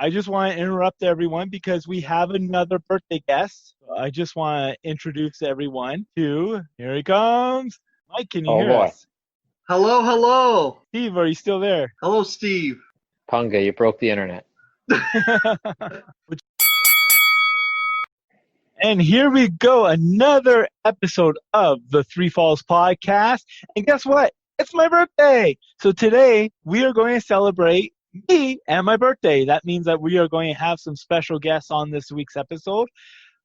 I just want to interrupt everyone because we have another birthday guest. I just want to introduce everyone to, here he comes. Mike, can you hear us? Hello, hello. Steve, are you still there? Hello, Steve. Punga, you broke the internet. And here we go, another episode of the Three Falls Podcast. And guess what? It's my birthday. So today we are going to celebrate me and my birthday. That means that we are going to have some special guests on this week's episode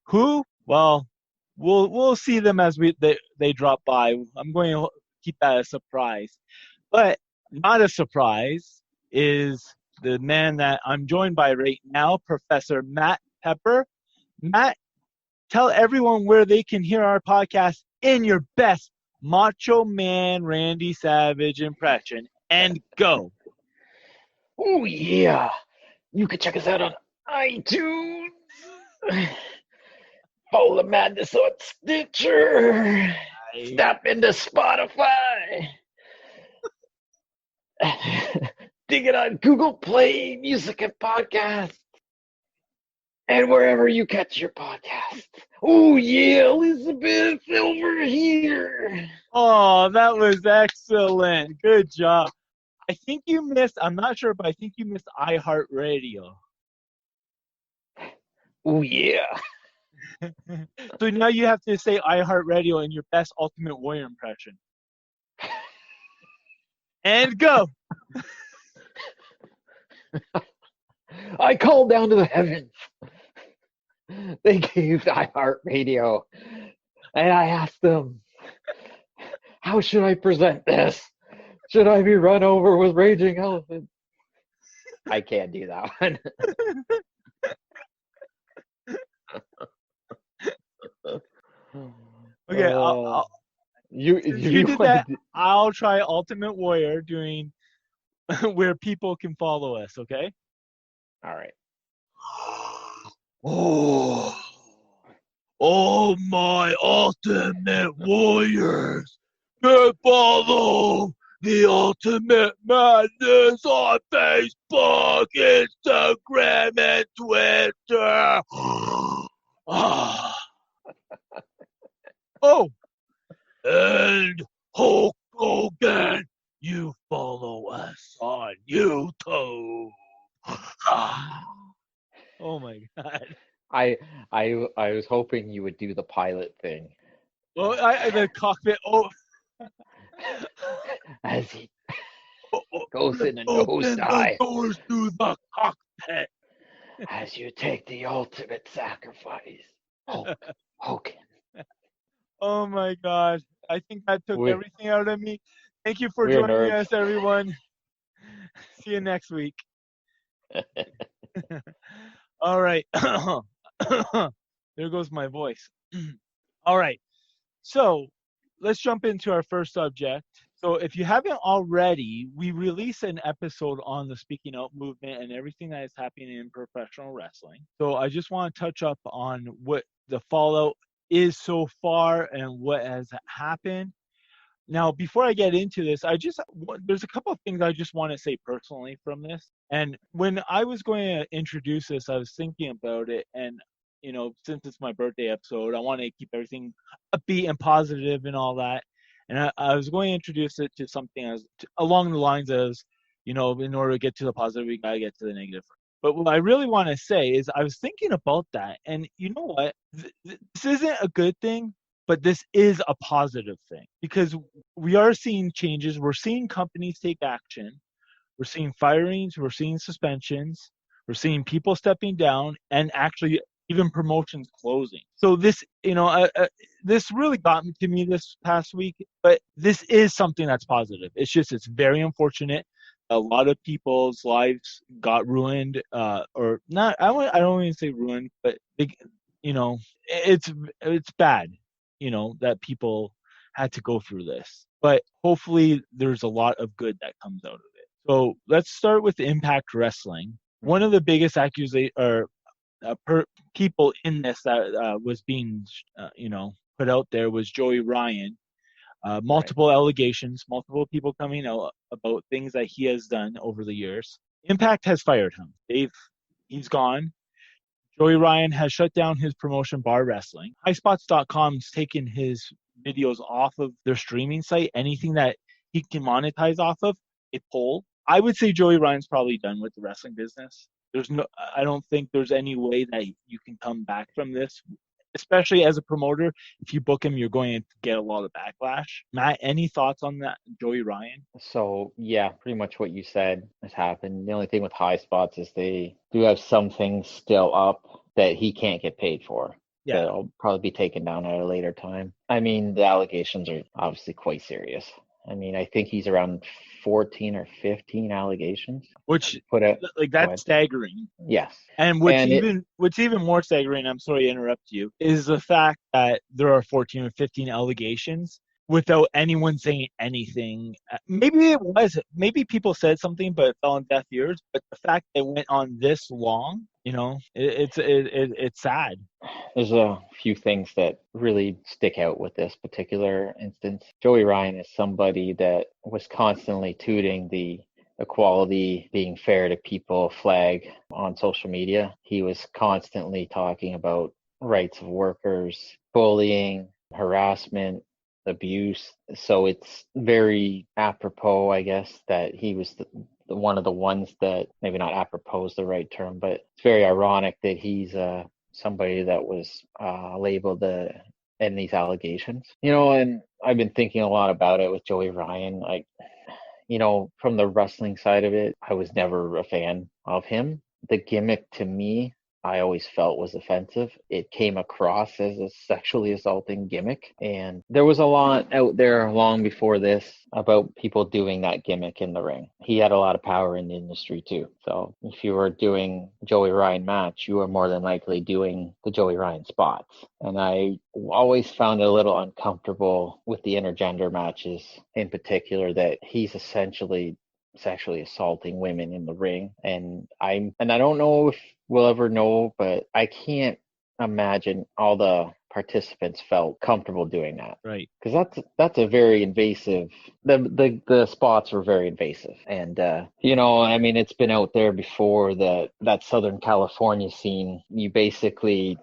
who, well, we'll see them as they drop by. I'm going to keep that a surprise. But not a surprise is the man that I'm joined by right now, Professor Matt Pepper. Matt, tell everyone where they can hear our podcast in your best Macho Man Randy Savage impression. And go. Oh, yeah. You can check us out on iTunes. Follow the Madness on Stitcher. Stop into Spotify. Dig it on Google Play Music and Podcasts. And wherever you catch your podcasts. Oh, yeah, Elizabeth, over here. Oh, that was excellent. Good job. I think you missed, I'm not sure, but I think you missed iHeartRadio. Oh, yeah. So now you have to say iHeartRadio in your best Ultimate Warrior impression. And go. I called down to the heavens. They gave iHeartRadio, and I asked them, how should I present this? Should I be run over with raging elephants? I can't do that one. Okay, you did that. I'll try Ultimate Warrior doing where people can follow us, okay? All right. Oh my Ultimate Warriors, can follow the Ultimate Madness on Facebook, Instagram, and Twitter. Oh, and Hulk Hogan, you follow us on YouTube. Oh my God. I was hoping you would do the pilot thing. Well, the cockpit. Oh. As he goes in a nosedive. Doors to the cockpit. As you take the ultimate sacrifice. Hogan. Oh my God. I think that took everything out of me. Thank you for joining us, everyone. See you next week. All right. There goes my voice. All right. So let's jump into our first subject. So if you haven't already, we released an episode on the speaking out movement and everything that is happening in professional wrestling. So I just want to touch up on what the fallout is so far and what has happened. Now, before I get into this, there's a couple of things I just want to say personally from this. And when I was going to introduce this, I was thinking about it. And, you know, since it's my birthday episode, I want to keep everything upbeat and positive and all that. And I was going to introduce it to something along the lines of, you know, in order to get to the positive, we got to get to the negative. But what I really want to say is I was thinking about that. And you know what? This isn't a good thing. But this is a positive thing because we are seeing changes. We're seeing companies take action. We're seeing firings. We're seeing suspensions. We're seeing people stepping down and actually even promotions closing. So this, you know, this really got to me this past week. But this is something that's positive. It's very unfortunate. A lot of people's lives got ruined, or not. I don't even say ruined, but you know, it's bad. You know, that people had to go through this. But hopefully there's a lot of good that comes out of it. So let's start with Impact Wrestling. One of the biggest people in this that was being, put out there was Joey Ryan. Multiple allegations, multiple people coming out about things that he has done over the years. Impact has fired him. He's gone. Joey Ryan has shut down his promotion, Bar Wrestling. HighSpots.com's taken his videos off of their streaming site. Anything that he can monetize off of, it pulled. I would say Joey Ryan's probably done with the wrestling business. I don't think there's any way that you can come back from this, especially as a promoter. If you book him, you're going to get a lot of backlash. Matt, any thoughts on that, Joey Ryan? So yeah, pretty much what you said has happened. The only thing with High Spots is they do have some things still up that he can't get paid for. Yeah. That'll probably be taken down at a later time. I mean, the allegations are obviously quite serious. I mean, I think he's around 14 or 15 allegations. Which, put out. like, that's staggering. Yes. And what's even more staggering, I'm sorry to interrupt you, is the fact that there are 14 or 15 allegations without anyone saying anything. Maybe people said something, but it fell on deaf ears. But the fact that it went on this long, it's sad. There's a few things that really stick out with this particular instance. Joey Ryan is somebody that was constantly tooting the equality, being fair to people flag on social media. He was constantly talking about rights of workers, bullying, harassment, abuse. So it's very apropos, I guess, that he was one of the ones that, maybe not apropos is the right term, but it's very ironic that he's somebody that was labeled in these allegations. And I've been thinking a lot about it with Joey Ryan. Like, from the wrestling side of it, I was never a fan of him. The gimmick, to me, I always felt was offensive. It came across as a sexually assaulting gimmick. And there was a lot out there long before this about people doing that gimmick in the ring. He had a lot of power in the industry too. So if you were doing Joey Ryan match, you were more than likely doing the Joey Ryan spots. And I always found it a little uncomfortable with the intergender matches in particular, that he's essentially sexually assaulting women in the ring. And I don't know if we'll ever know, but I can't imagine all the participants felt comfortable doing that. Right. Because that's a very invasive, the spots were very invasive. And I mean, it's been out there before, that Southern California scene, you basically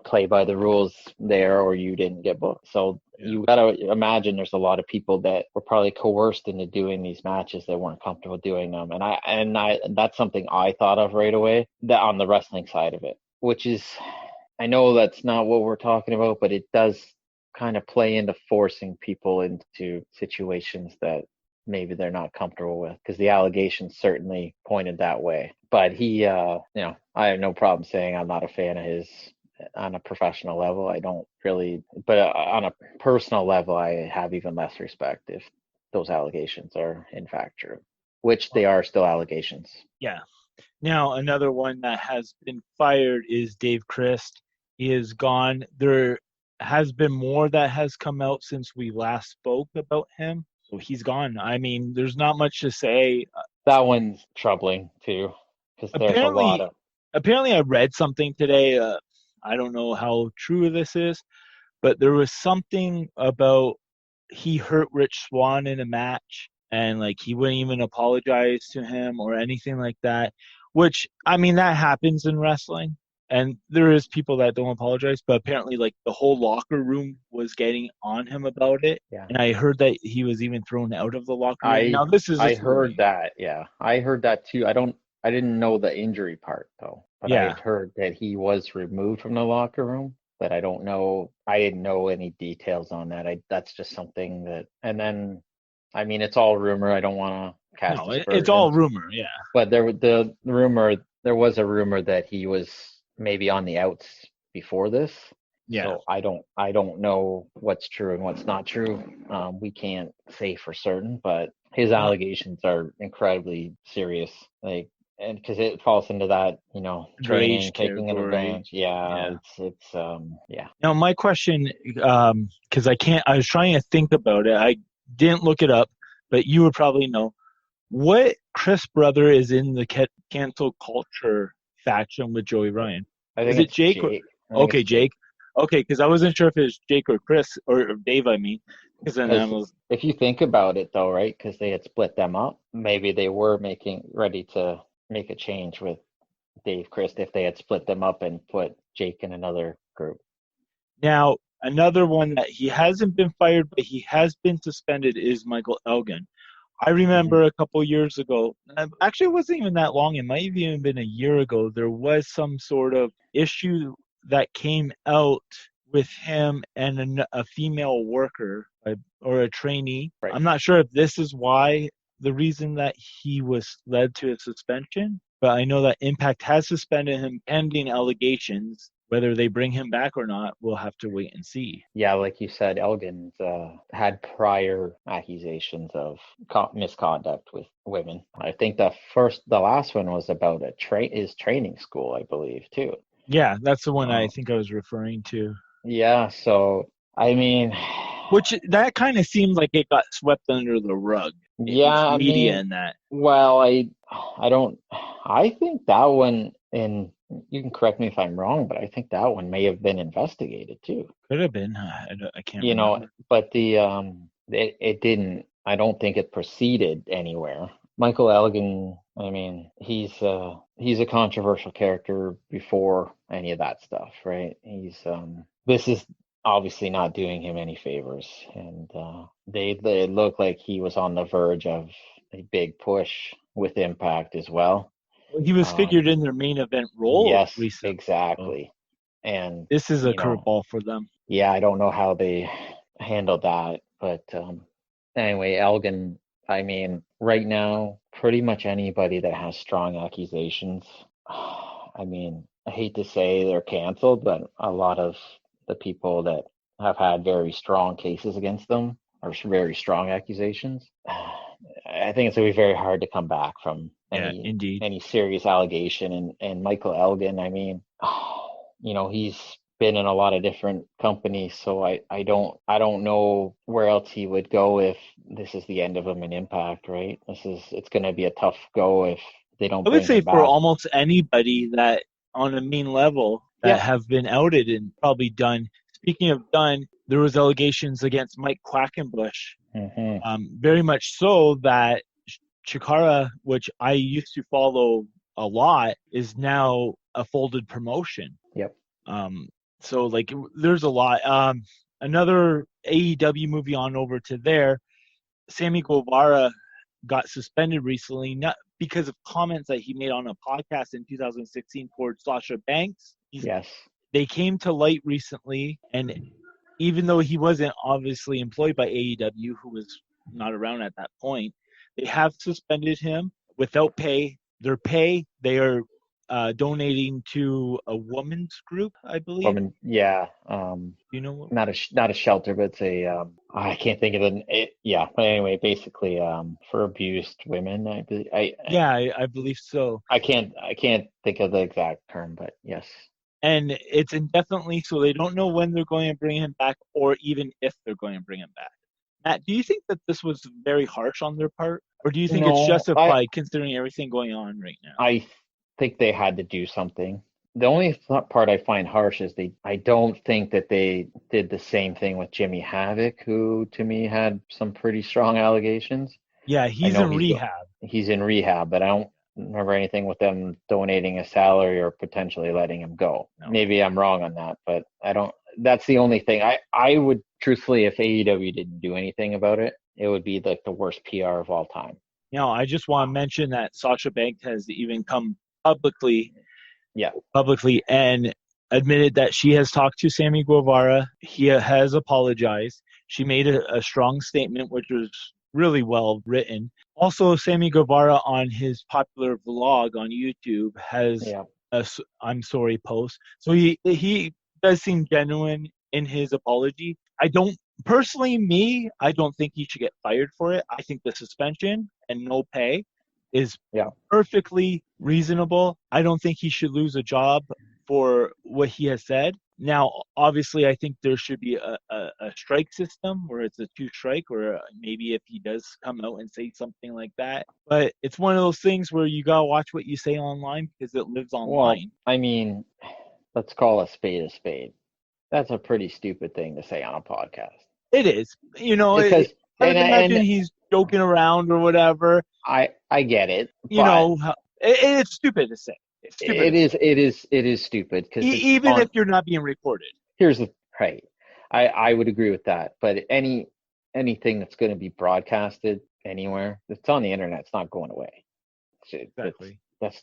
play by the rules there or you didn't get booked. So you gotta imagine there's a lot of people that were probably coerced into doing these matches that weren't comfortable doing them. And I that's something I thought of right away, that on the wrestling side of it, which is, I know that's not what we're talking about, but it does kind of play into forcing people into situations that maybe they're not comfortable with, because the allegations certainly pointed that way. But he, I have no problem saying I'm not a fan of his on a professional level. I don't really, but on a personal level, I have even less respect if those allegations are in fact true, which they are still allegations. Yeah. Now, another one that has been fired is Dave Christ. He is gone. There has been more that has come out since we last spoke about him. So he's gone. I mean, there's not much to say. That one's troubling too, because there's a lot of. Apparently, I read something today. I don't know how true this is, but there was something about he hurt Rich Swann in a match, and like he wouldn't even apologize to him or anything like that. Which, I mean, that happens in wrestling, and there is people that don't apologize. But apparently, like, the whole locker room was getting on him about it, and I heard that he was even thrown out of the locker room. I heard that. Yeah, I heard that too. I didn't know the injury part though, but I had heard that he was removed from the locker room. But I don't know. I didn't know any details on that. That's just something that. And then, I mean, it's all rumor. I don't want to cast. No, it's all rumor. Yeah. But there was a rumor that he was maybe on the outs before this. Yeah. So I don't know what's true and what's not true. We can't say for certain, but his allegations are incredibly serious. Like. And because it falls into that, training, taking an advantage. Yeah. It's Now, my question, because I was trying to think about it. I didn't look it up, but you would probably know. What Chris brother is in the cancel culture faction with Joey Ryan? Is it Jake? Okay, Jake. Okay, because I wasn't sure if it was Jake or Chris or Dave. I mean, because then if you think about it, though, right? Because they had split them up. Maybe they were ready to make a change with Dave Christ if they had split them up and put Jake in another group. Now, another one that he hasn't been fired, but he has been suspended is Michael Elgin. I remember a couple years ago, actually it wasn't even that long, it might have even been a year ago, there was some sort of issue that came out with him and a female worker or a trainee. Right. I'm not sure if this is why the reason that he was led to a suspension, but I know that Impact has suspended him pending allegations. Whether they bring him back or not, we'll have to wait and see. Yeah, like you said, Elgin's had prior accusations of misconduct with women. I think the last one was about his training school, I believe, too. Yeah, that's the one I think I was referring to. Yeah, so I mean, which that kind of seemed like it got swept under the rug. Yeah, Media and that. Well, I think that one, and you can correct me if I'm wrong, but I think that one may have been investigated too. Could have been. I can't remember. But it didn't. I don't think it proceeded anywhere. Michael Elgin, I mean, he's a controversial character before any of that stuff, right? This is obviously not doing him any favors, and they look like he was on the verge of a big push with Impact as well. He was figured in their main event role. Yes, recently. Exactly. And this is a curveball for them. Yeah, I don't know how they handled that, but anyway, Elgin, I mean, right now, pretty much anybody that has strong accusations, I mean, I hate to say they're canceled, but a lot of the people that have had very strong cases against them or very strong accusations, I think it's going to be very hard to come back from any serious allegation. And Michael Elgin, I mean, he's been in a lot of different companies, so I don't know where else he would go if this is the end of him in Impact, right? It's going to be a tough go if they don't. I would say for almost anybody that on a main level that have been outed and probably done. Speaking of done, there was allegations against Mike Quackenbush. Very much so that Chikara, which I used to follow a lot, is now a folded promotion. Yep. So like there's a lot. Another AEW movie on over to there, Sammy Guevara got suspended recently, not because of comments that he made on a podcast in 2016 towards Sasha Banks. Yes. They came to light recently, and even though he wasn't obviously employed by AEW, who was not around at that point, they have suspended him without pay. Their pay, they are donating to a women's group, I believe. Yeah. You know what? Not a shelter, but it's a I can't think of it. Yeah, but anyway, basically for abused women. I believe so. I can't think of the exact term, but yes. And it's indefinitely, so they don't know when they're going to bring him back or even if they're going to bring him back. Matt, do you think that this was very harsh on their part? Or do you think it's justified considering everything going on right now? I think they had to do something. The only part I find harsh is I don't think that they did the same thing with Jimmy Havoc, who to me had some pretty strong allegations. Yeah, he's in rehab. He's in rehab, but I don't remember anything with them donating a salary or potentially letting him go. No. Maybe I'm wrong on that, but I don't. That's the only thing. I would truthfully, if AEW didn't do anything about it, it would be like the worst PR of all time. I just want to mention that Sasha Banks has even come publicly and admitted that she has talked to Sammy Guevara. He has apologized. She made a strong statement, which was really well written. Also, Sammy Guevara on his popular vlog on YouTube has a "I'm sorry" post. So he does seem genuine in his apology. I don't think he should get fired for it. I think the suspension and no pay is perfectly reasonable. I don't think he should lose a job for what he has said. Now, obviously, I think there should be a strike system where it's a 2-strike, or maybe if he does come out and say something like that. But it's one of those things where you got to watch what you say online because it lives online. Well, I mean, let's call a spade a spade. That's a pretty stupid thing to say on a podcast. It is. Because I imagine he's joking around or whatever. I get it. It's stupid to say. it is stupid because even if you're not being recorded. Here's the right. I would agree with that. But anything that's going to be broadcasted anywhere, it's on the internet. It's not going away. Exactly. That's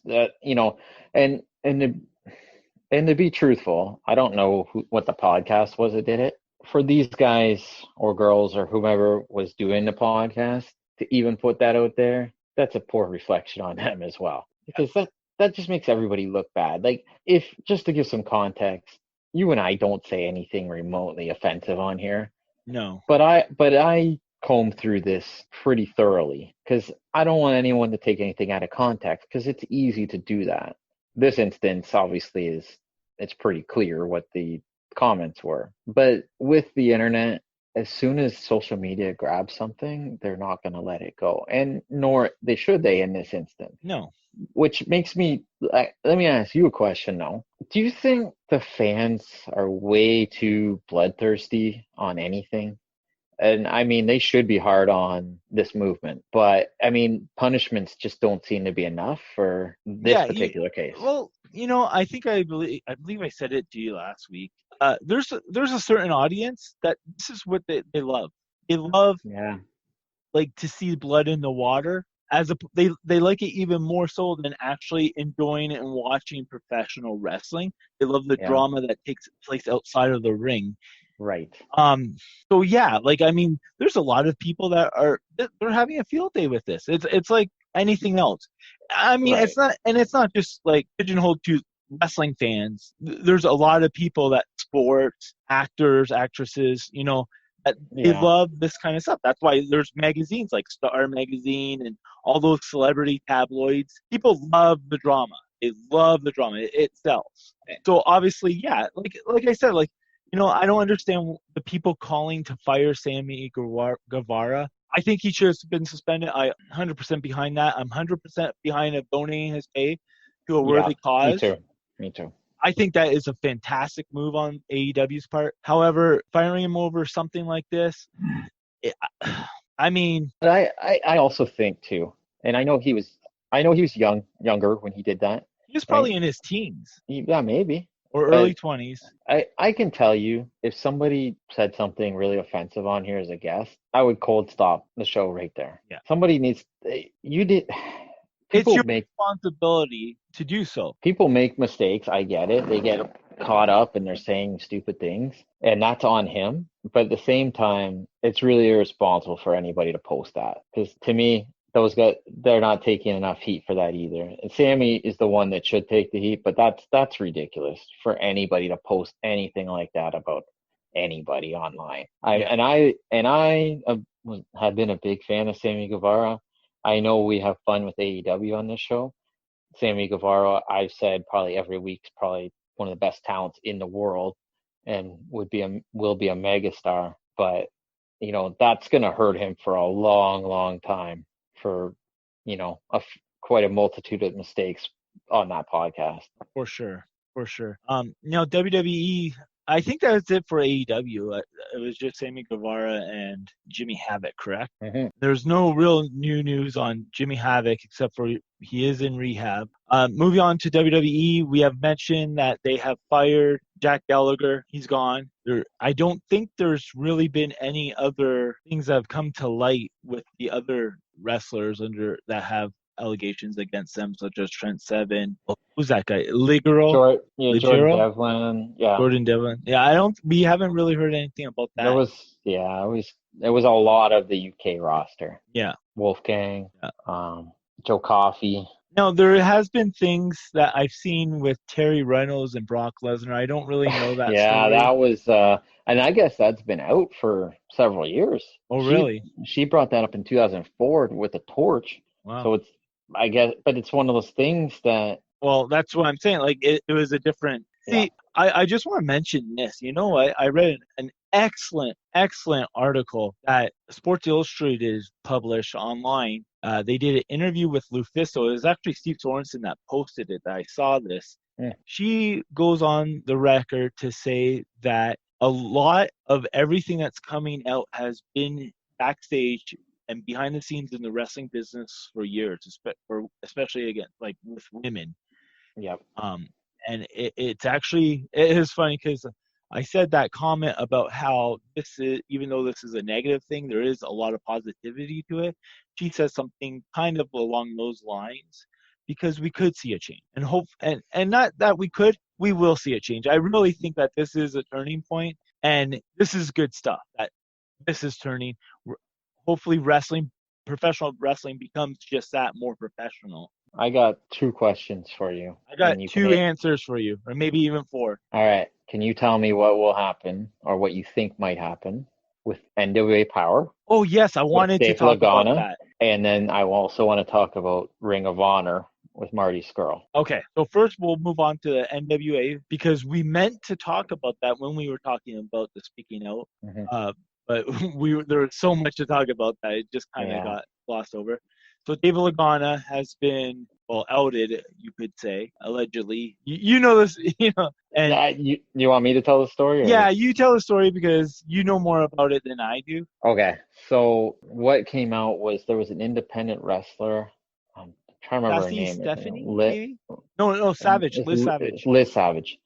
and to be truthful, I don't know what the podcast was that did it. For these guys or girls or whomever was doing the podcast to even put that out there, that's a poor reflection on them as well. Because that just makes everybody look bad. Like, if, just to give some context, you and I don't say anything remotely offensive on here. No. But I comb through this pretty thoroughly because I don't want anyone to take anything out of context, because it's easy to do that. This instance obviously it's pretty clear what the comments were. But with the internet, as soon as social media grabs something, they're not going to let it go. And nor should they in this instance. No. Which makes me, let me ask you a question though. Do you think the fans are way too bloodthirsty on anything? And I mean, they should be hard on this movement, but I mean, punishments just don't seem to be enough for this particular case. Well, I think I believe I said it to you last week. There's a certain audience that this is what they love. They love, like, to see blood in the water. They like it even more so than actually enjoying and watching professional wrestling. They love the drama that takes place outside of the ring. Right. So like, I mean, there's a lot of people that they're having a field day with this. It's like anything else. I mean, it's not just like pigeonholed to wrestling fans. There's a lot of people that sports, actors, actresses, that they love this kind of stuff. That's why there's magazines like Star Magazine and all those celebrity tabloids. People love the drama. They love the drama. It sells. So obviously, like I said, like, I don't understand the people calling to fire Sammy Guevara. I think he should have been suspended. I'm 100% behind that. I'm 100% behind donating his pay to a worthy cause. Me too. I think that is a fantastic move on AEW's part. However, firing him over something like this, I mean. But I also think too, and I know he was younger when he did that. He was probably in his teens. Yeah, maybe. Or early 20s. I can tell you, if somebody said something really offensive on here as a guest, I would cold stop the show right there. Yeah. Somebody needs. It's your responsibility to do so. People make mistakes. I get it. They get caught up and they're saying stupid things, and that's on him. But at the same time, it's really irresponsible for anybody to post that, because to me, those guys, they're not taking enough heat for that either. And Sammy is the one that should take the heat, but that's ridiculous for anybody to post anything like that about anybody online. I have been a big fan of Sammy Guevara. I know we have fun with AEW on this show. Sammy Guevara, I've said probably every week, is probably one of the best talents in the world, and will be a megastar. But that's going to hurt him for a long, long time, for quite a multitude of mistakes on that podcast. For sure. WWE, I think that's it for AEW. It was just Sammy Guevara and Jimmy Havoc, correct? Mm-hmm. There's no real new news on Jimmy Havoc except for he is in rehab. Moving on to WWE, we have mentioned that they have fired Jack Gallagher. He's gone. I don't think there's really been any other things that have come to light with the other wrestlers that have allegations against them, such as Trent Seven. Who's that guy? Jordan Devlin. Yeah. Jordan Devlin. Yeah, we haven't really heard anything about that. It was a lot of the UK roster. Yeah. Wolfgang, Joe Coffey. No, there has been things that I've seen with Terry Reynolds and Brock Lesnar. I don't really know that story. That was, and I guess that's been out for several years. Oh, really? She brought that up in 2004 with a torch. Wow. So it's one of those things that. Well, that's what I'm saying. Like, it was a different. Yeah. See, I just want to mention this. You know what? I read an excellent article that Sports Illustrated published online. They did an interview with Lufisto. It was actually Steve Sorenson that posted it. That I saw this. Yeah. She goes on the record to say that a lot of everything that's coming out has been backstage and behind the scenes in the wrestling business for years, especially again, like with women. Yep. And it's actually, it is funny because I said that comment about how this is, even though this is a negative thing, there is a lot of positivity to it. She says something kind of along those lines because we could see a change and hope, and not that we will see a change. I really think that this is a turning point, and this is good stuff that this is turning. Hopefully professional wrestling becomes just that, more professional. I got 2 questions for you. I got and you 2 can answers for you, or maybe even 4. All right. Can you tell me what will happen or what you think might happen with NWA Power, Oh yes, I with wanted to Dave talk about Lagana? that. And then I also want to talk about Ring of Honor with Marty Scurll. Okay, so first we'll move on to the NWA because we meant to talk about that when we were talking about the speaking out, Mm-hmm. but there was so much to talk about that it just kind of got glossed over. So David Lagana has been, well, outed, you could say, allegedly. You know this, and You want me to tell the story? Or? Yeah, you tell the story because you know more about it than I do. Okay, so what came out was there was an independent wrestler. I'm trying to remember her Sassy name. Stephanie, maybe? No, Savage, Liz Savage. Liz Savage.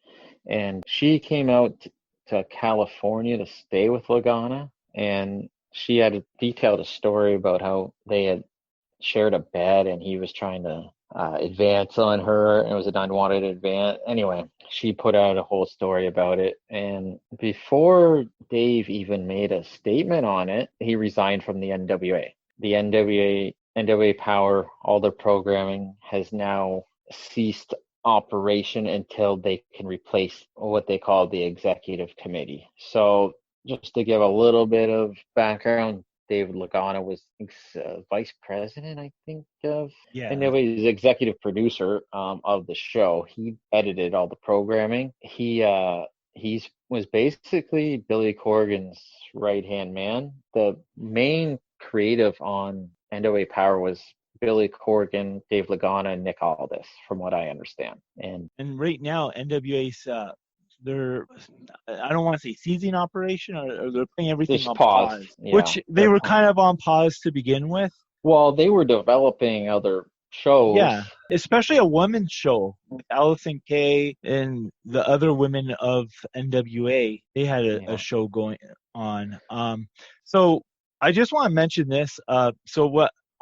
And she came out to California to stay with Lagana, and she had detailed a story about how they had shared a bed and he was trying to advance on her, and it was an unwanted advance. Anyway, she put out a whole story about it, and before Dave even made a statement on it, he resigned from the NWA. The NWA Power, all their programming has now ceased operation until they can replace what they call the executive committee. So just to give a little bit of background, David Lagana was vice president, I think, of NWA's executive producer of the show. He edited all the programming. He was basically Billy Corgan's right-hand man. The main creative on NWA Power was Billy Corgan, Dave Lagana, and Nick Aldis, from what I understand. And right now, NWA's they're, I don't want to say seizing operation, or they're putting everything on pause, which they were kind of on pause to begin with. Well, they were developing other shows. Yeah, especially a women's show with Allison Kay and the other women of NWA. They had a show going on. So I just want to mention this.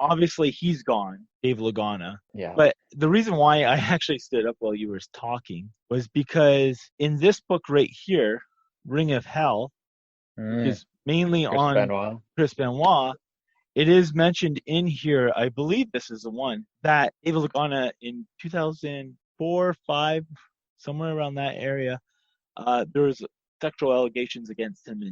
Obviously he's gone, Dave Lagana. Yeah. But the reason why I actually stood up while you were talking was because in this book right here, Ring of Hell, which is mainly on Chris Benoit, it is mentioned in here, I believe this is the one, that David Lagana in 2004, 5, somewhere around that area, there was sexual allegations against him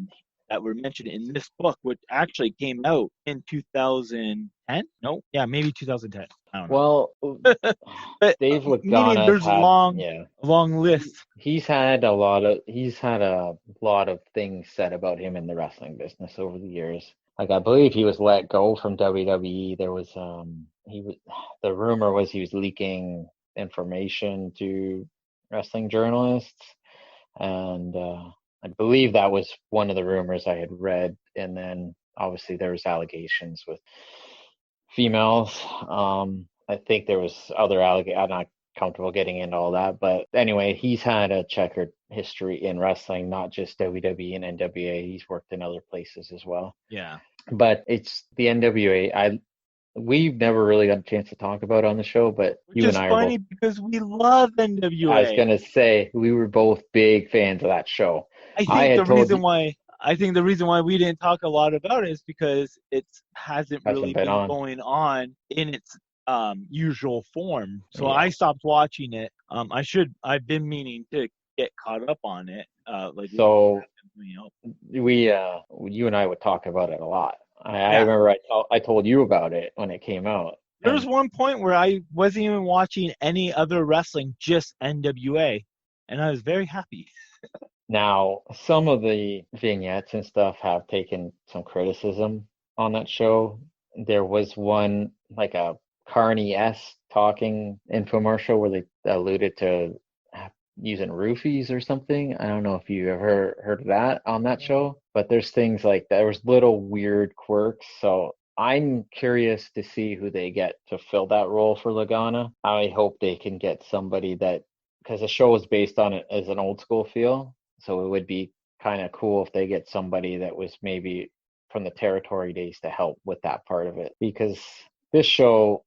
that were mentioned in this book, which actually came out in 2010. No, yeah, maybe 2010. I don't know. Well, but Dave Lagana, there's a long list. He's had a lot of things said about him in the wrestling business over the years. Like, I believe he was let go from WWE. There was the rumor was he was leaking information to wrestling journalists, and I believe that was one of the rumors I had read. And then obviously there was allegations with females. I think there was other allegations. I'm not comfortable getting into all that, but anyway, he's had a checkered history in wrestling, not just WWE and NWA. He's worked in other places as well. Yeah. But it's the NWA. We've never really got a chance to talk about it on the show, but Which is funny because we love NWA. I was gonna say we were both big fans of that show. I think the reason why we didn't talk a lot about it is because it hasn't really been going on in its usual form. So I stopped watching it. I've been meaning to get caught up on it. You and I would talk about it a lot. I remember I told you about it when it came out. There was one point where I wasn't even watching any other wrestling, just NWA, and I was very happy. Now, some of the vignettes and stuff have taken some criticism on that show. There was one, like a Carney-esque talking infomercial where they alluded to using roofies or something. I don't know if you ever heard of that on that show, but there's things like that. There was little weird quirks. So I'm curious to see who they get to fill that role for Lagana. I hope they can get somebody that, because the show is based on it as an old school feel, so it would be kind of cool if they get somebody that was maybe from the territory days to help with that part of it. Because this show,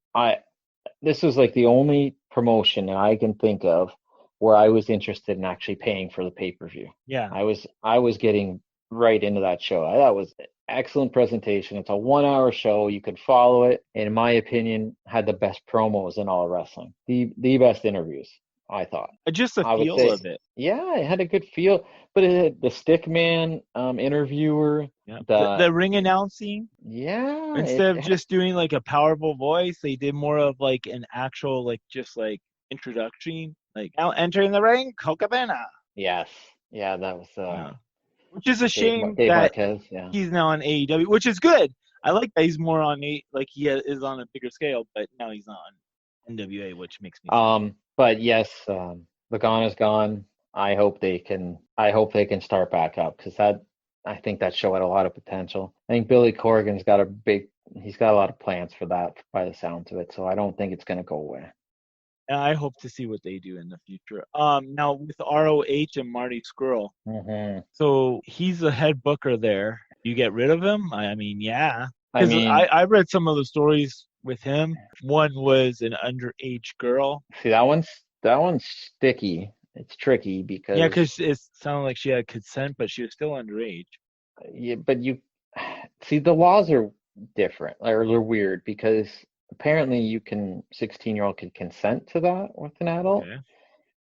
this was like the only promotion that I can think of where I was interested in actually paying for the pay-per-view. Yeah. I was getting right into that show. That was excellent presentation. It's a 1 hour show. You could follow it. In my opinion, had the best promos in all of wrestling. The best interviews, I thought. Just the I would feel say, of it. yeah, it had a good feel. But it had the stickman interviewer. Yeah. The The ring announcing, yeah. instead of just doing like a powerful voice, they did more of like an actual like just like introduction, like now entering the ring, Cocabana. Yes. Yeah, that was Yeah. Which is a shame Dave that Marquez. Yeah. he's now on AEW, which is good. I like that he's more on like he is on a bigger scale, but now he's not on NWA, which makes me sad. But yes, Lagana's gone. I hope they can start back up, because I think that show had a lot of potential. I think Billy Corgan's got he's got a lot of plans for that by the sounds of it, so I don't think it's going to go away. And I hope to see what they do in the future. Now with ROH and Marty Scurll, so he's the head booker there. You get rid of him? I mean, yeah. I mean, I read some of the stories with him. One was an underage girl. See, that one's sticky. It's tricky because because it sounded like she had consent, but she was still underage. Yeah, but you see, the laws are different, or they're weird, because apparently 16-year-old can consent to that with an adult. Okay.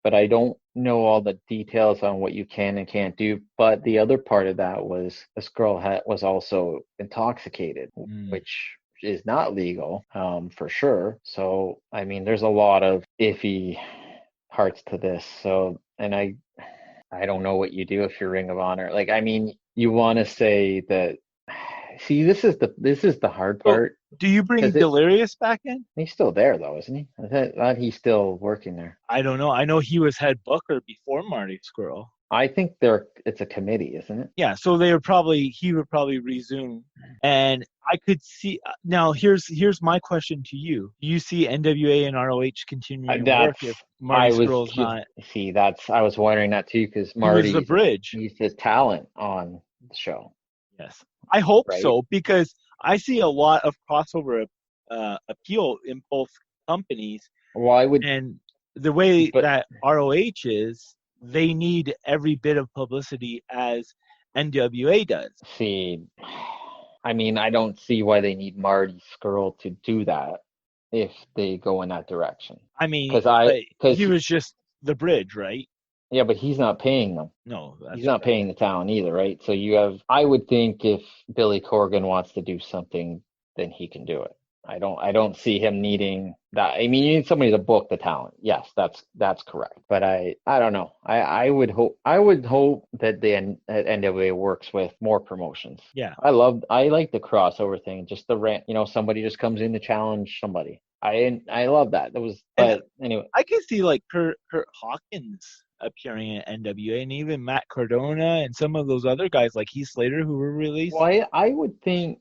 But I don't know all the details on what you can and can't do. But the other part of that was this girl was also intoxicated, which is not legal, for sure. So, I mean, there's a lot of iffy parts to this. So, and I don't know what you do if you're Ring of Honor. Like, I mean, you want to say that. See, this is the hard part. Do you bring Delirious back in? He's still there though, isn't he? I thought he's still working there. I don't know. I know he was head booker before Marty Scurll. I think it's a committee, isn't it? Yeah, so he would probably resume, and I could see. Now here's my question to you: do you see NWA and ROH continuing to work if Marty Scurll's not? See, I was wondering that too, because Marty's the bridge. He's his talent on the show. Yes, I hope so, because I see a lot of crossover appeal in both companies. Well, and the way that ROH is, they need every bit of publicity as NWA does. See, I mean, I don't see why they need Marty Scurll to do that if they go in that direction. I mean, because he was just the bridge, right? Yeah, but he's not paying them. No, he's not paying the talent either, right? So I would think if Billy Corgan wants to do something, then he can do it. I don't see him needing that. I mean, you need somebody to book the talent. Yes, that's correct. But I don't know. I would hope that the NWA works with more promotions. Yeah. I like the crossover thing. Just the rant, somebody just comes in to challenge somebody. I love that. But anyway, I can see like Kurt Hawkins appearing at NWA, and even Matt Cardona and some of those other guys like Heath Slater who were released. Well, I would think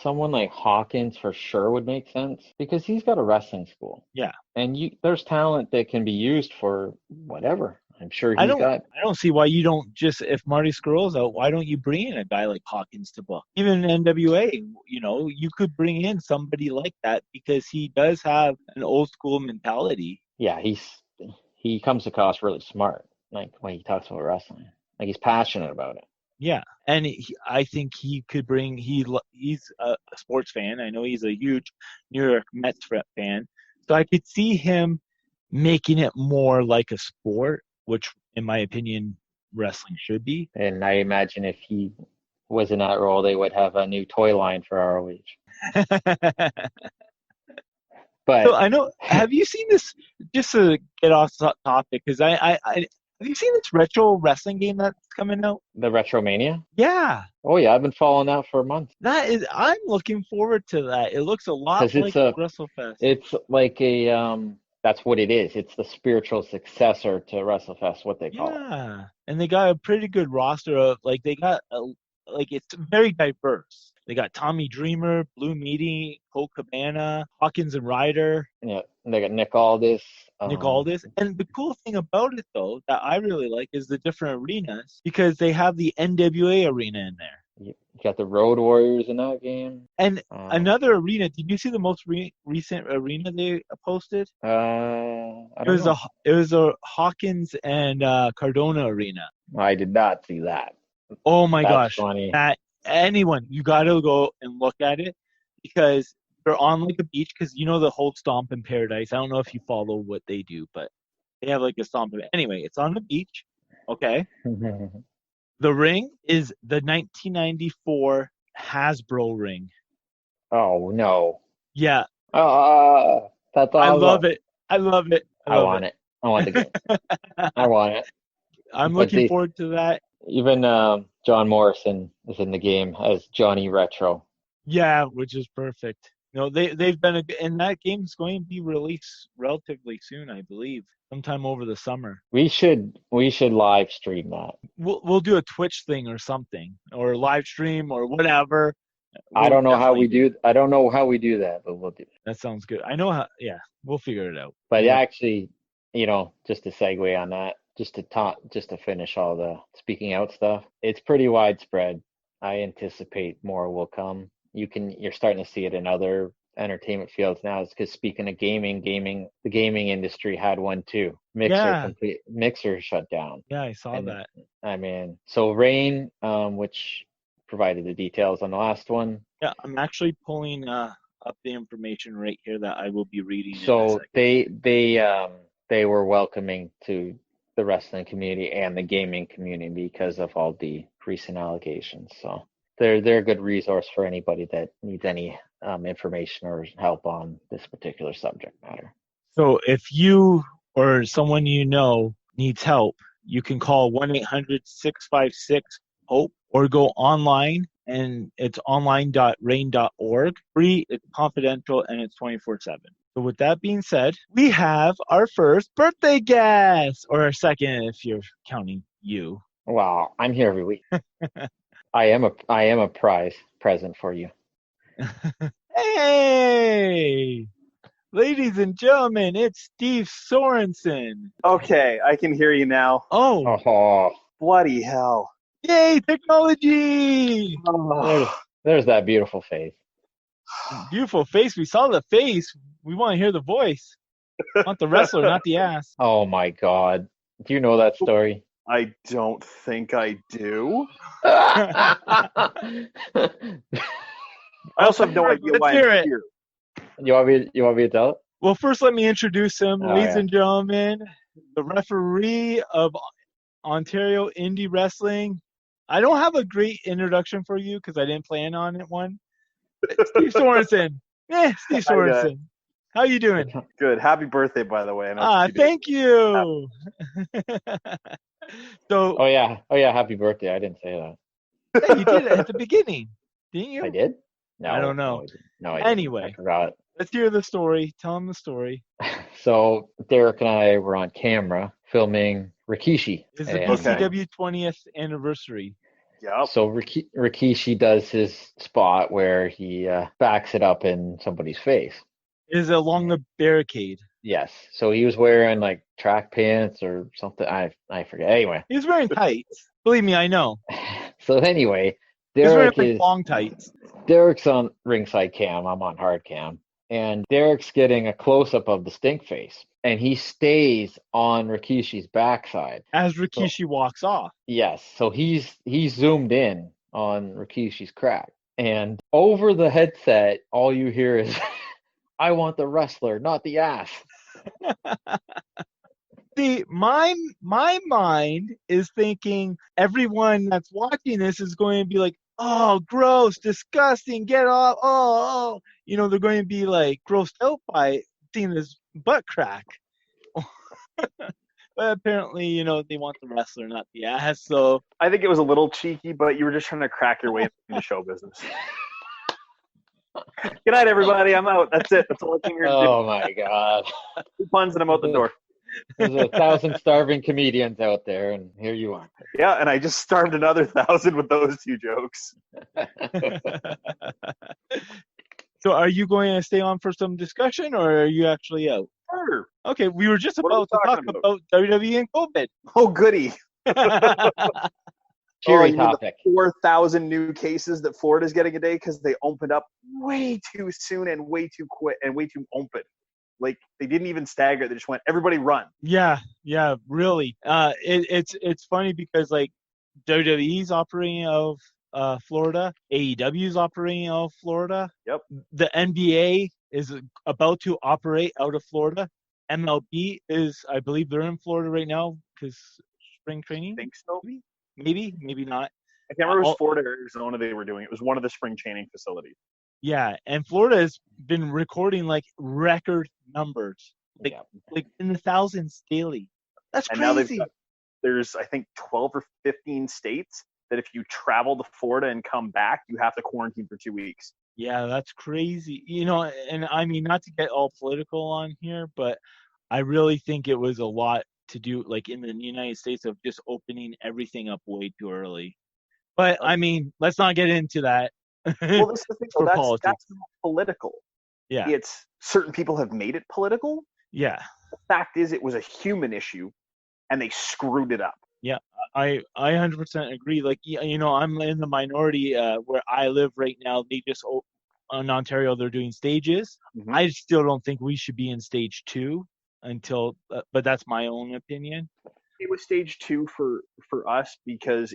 someone like Hawkins for sure would make sense, because he's got a wrestling school. Yeah. And there's talent that can be used for whatever. I'm sure I don't see why you don't just, if Marty Scurll's out, why don't you bring in a guy like Hawkins to book? Even in NWA, you could bring in somebody like that, because he does have an old school mentality. Yeah, he comes across really smart, like when he talks about wrestling. Like, he's passionate about it. Yeah, and I think he could bring. He's a sports fan. I know he's a huge New York Mets fan, so I could see him making it more like a sport, which, in my opinion, wrestling should be. And I imagine if he was in that role, they would have a new toy line for ROH. But so I know. Have you seen this? Just to get off topic, because have you seen this retro wrestling game that's coming out? The Retromania? Yeah. Oh yeah, I've been following that for a month. I'm looking forward to that. It looks a lot like WrestleFest. It's like that's what it is. It's the spiritual successor to WrestleFest, what they call it. Yeah. And they got a pretty good roster of, like, they got like it's very diverse. They got Tommy Dreamer, Blue Meanie, Cole Cabana, Hawkins and Ryder, Yeah, they got Nick Aldis. Nick Aldis. And the cool thing about it, though, that I really like is the different arenas because they have the NWA arena in there. You got the Road Warriors in that game. And another arena. Did you see the most recent arena they posted? I don't know. It was a Hawkins and Cardona arena. I did not see that. Oh my That's gosh! funny. Anyone, you got to go and look at it because they're on like a beach. Because you know the whole Stomp in Paradise. I don't know if you follow what they do, but they have like a Stomp. Anyway, it's on the beach. Okay. The ring is the 1994 Hasbro ring. Oh no! Yeah. That's awesome. I love it. I love it. I want it. I want the game. I want it. I'm looking forward to that. Even John Morrison is in the game as Johnny Retro. Yeah, which is perfect. You know, they've been and that game's going to be released relatively soon, I believe, sometime over the summer. We should live stream that. We'll do a Twitch thing or something, or live stream or whatever. I don't know how we do that, but we'll do it. That sounds good. I know how. Yeah, we'll figure it out. But actually, just to segue on that, just to finish all the speaking out stuff, it's pretty widespread. I anticipate more will come. You're starting to see it in other entertainment fields now. It's because speaking of gaming, the gaming industry had one too. Mixer shut down. Yeah, I saw that. I mean, so Rain, which provided the details on the last one. Yeah, I'm actually pulling up the information right here that I will be reading. So they were welcoming to the wrestling community and the gaming community because of all the recent allegations. So they're a good resource for anybody that needs any information or help on this particular subject matter. So if you or someone you know needs help, you can call 1-800-656-HOPE or go online, and it's online.rain.org. Free, it's confidential, and it's 24/7. So with that being said, we have our first birthday guest, or our second if you're counting you. Wow, I'm here every week. I am a prize present for you. Hey, ladies and gentlemen, it's Steve Sorenson. Okay, I can hear you now. Oh, Bloody hell. Yay, technology! There's that beautiful face. Beautiful face. We saw the face. We want to hear the voice. We want the wrestler, not the ass. Oh my God. Do you know that story? I don't think I do. I also have no idea why I'm here. You want me to tell it? Well, first let me introduce him. Ladies yeah. and gentlemen, the referee of Ontario Indie Wrestling. I don't have a great introduction for you because I didn't plan on it one. Steve Sorenson. Steve Sorenson. How you doing? Good. Happy birthday, by the way. Thank you. So. Oh yeah. Happy birthday. I didn't say that. Yeah, you did it at the beginning, didn't you? I did? No. I don't know. No, I anyway, I forgot. Let's hear the story. Tell him the story. So Derek and I were on camera filming Rikishi. It's the BCW 20th anniversary. Yeah. So Rikishi does his spot where he backs it up in somebody's face. Is it along the barricade? Yes. So he was wearing like track pants or something. I forget. Anyway. He was wearing tights. Believe me, I know. So anyway, he was wearing like long tights. Derek's on ringside cam. I'm on hard cam. And Derek's getting a close-up of the stink face. And he stays on Rikishi's backside. As Rikishi walks off. Yes. So he's zoomed in on Rikishi's crack. And over the headset, all you hear is, I want the wrestler, not the ass. See, my mind is thinking everyone that's watching this is going to be like, oh, gross, disgusting, get off, oh. You know, they're going to be like grossed out by seeing this butt crack. But apparently, you know, they want the wrestler, not the ass. So I think it was a little cheeky, but you were just trying to crack your way into show business. Good night, everybody. I'm out. That's it. That's all I came here to do. Oh, my God. 2 puns and I'm out the door. There's 1,000 starving comedians out there, and here you are. Yeah, and I just starved another 1,000 with those two jokes. So are you going to stay on for some discussion, or are you actually out? Sure. Okay, we were just What are we about to talk talking about WWE and COVID. Oh, goody. Cheery you mean topic. the 4,000 new cases that Florida's getting a day because they opened up way too soon and way too quick and way too open. Like, they didn't even stagger. They just went, everybody run. Yeah, really. It's funny because like WWE's operating out of Florida, AEW's operating out of Florida. Yep. The NBA is about to operate out of Florida. MLB is, I believe, they're in Florida right now because spring training. I think so. Maybe not. I can't remember if it was Florida or Arizona they were doing. It was one of the spring training facilities. Yeah, and Florida has been recording like record numbers, like in the thousands daily. That's crazy. And now there's I think 12 or 15 states that if you travel to Florida and come back, you have to quarantine for 2 weeks. Yeah, that's crazy. And I mean, not to get all political on here, but I really think it was a lot to do, like in the United States, of just opening everything up way too early. But I mean, let's not get into that. Well, this is the thing. That's not political. Yeah. It's certain people have made it political. Yeah. The fact is, it was a human issue, and they screwed it up. Yeah, I 100% agree. Like, I'm in the minority where I live right now. They just in Ontario, they're doing stages. Mm-hmm. I still don't think we should be in stage 2 until, but that's my own opinion. It was stage 2 for us because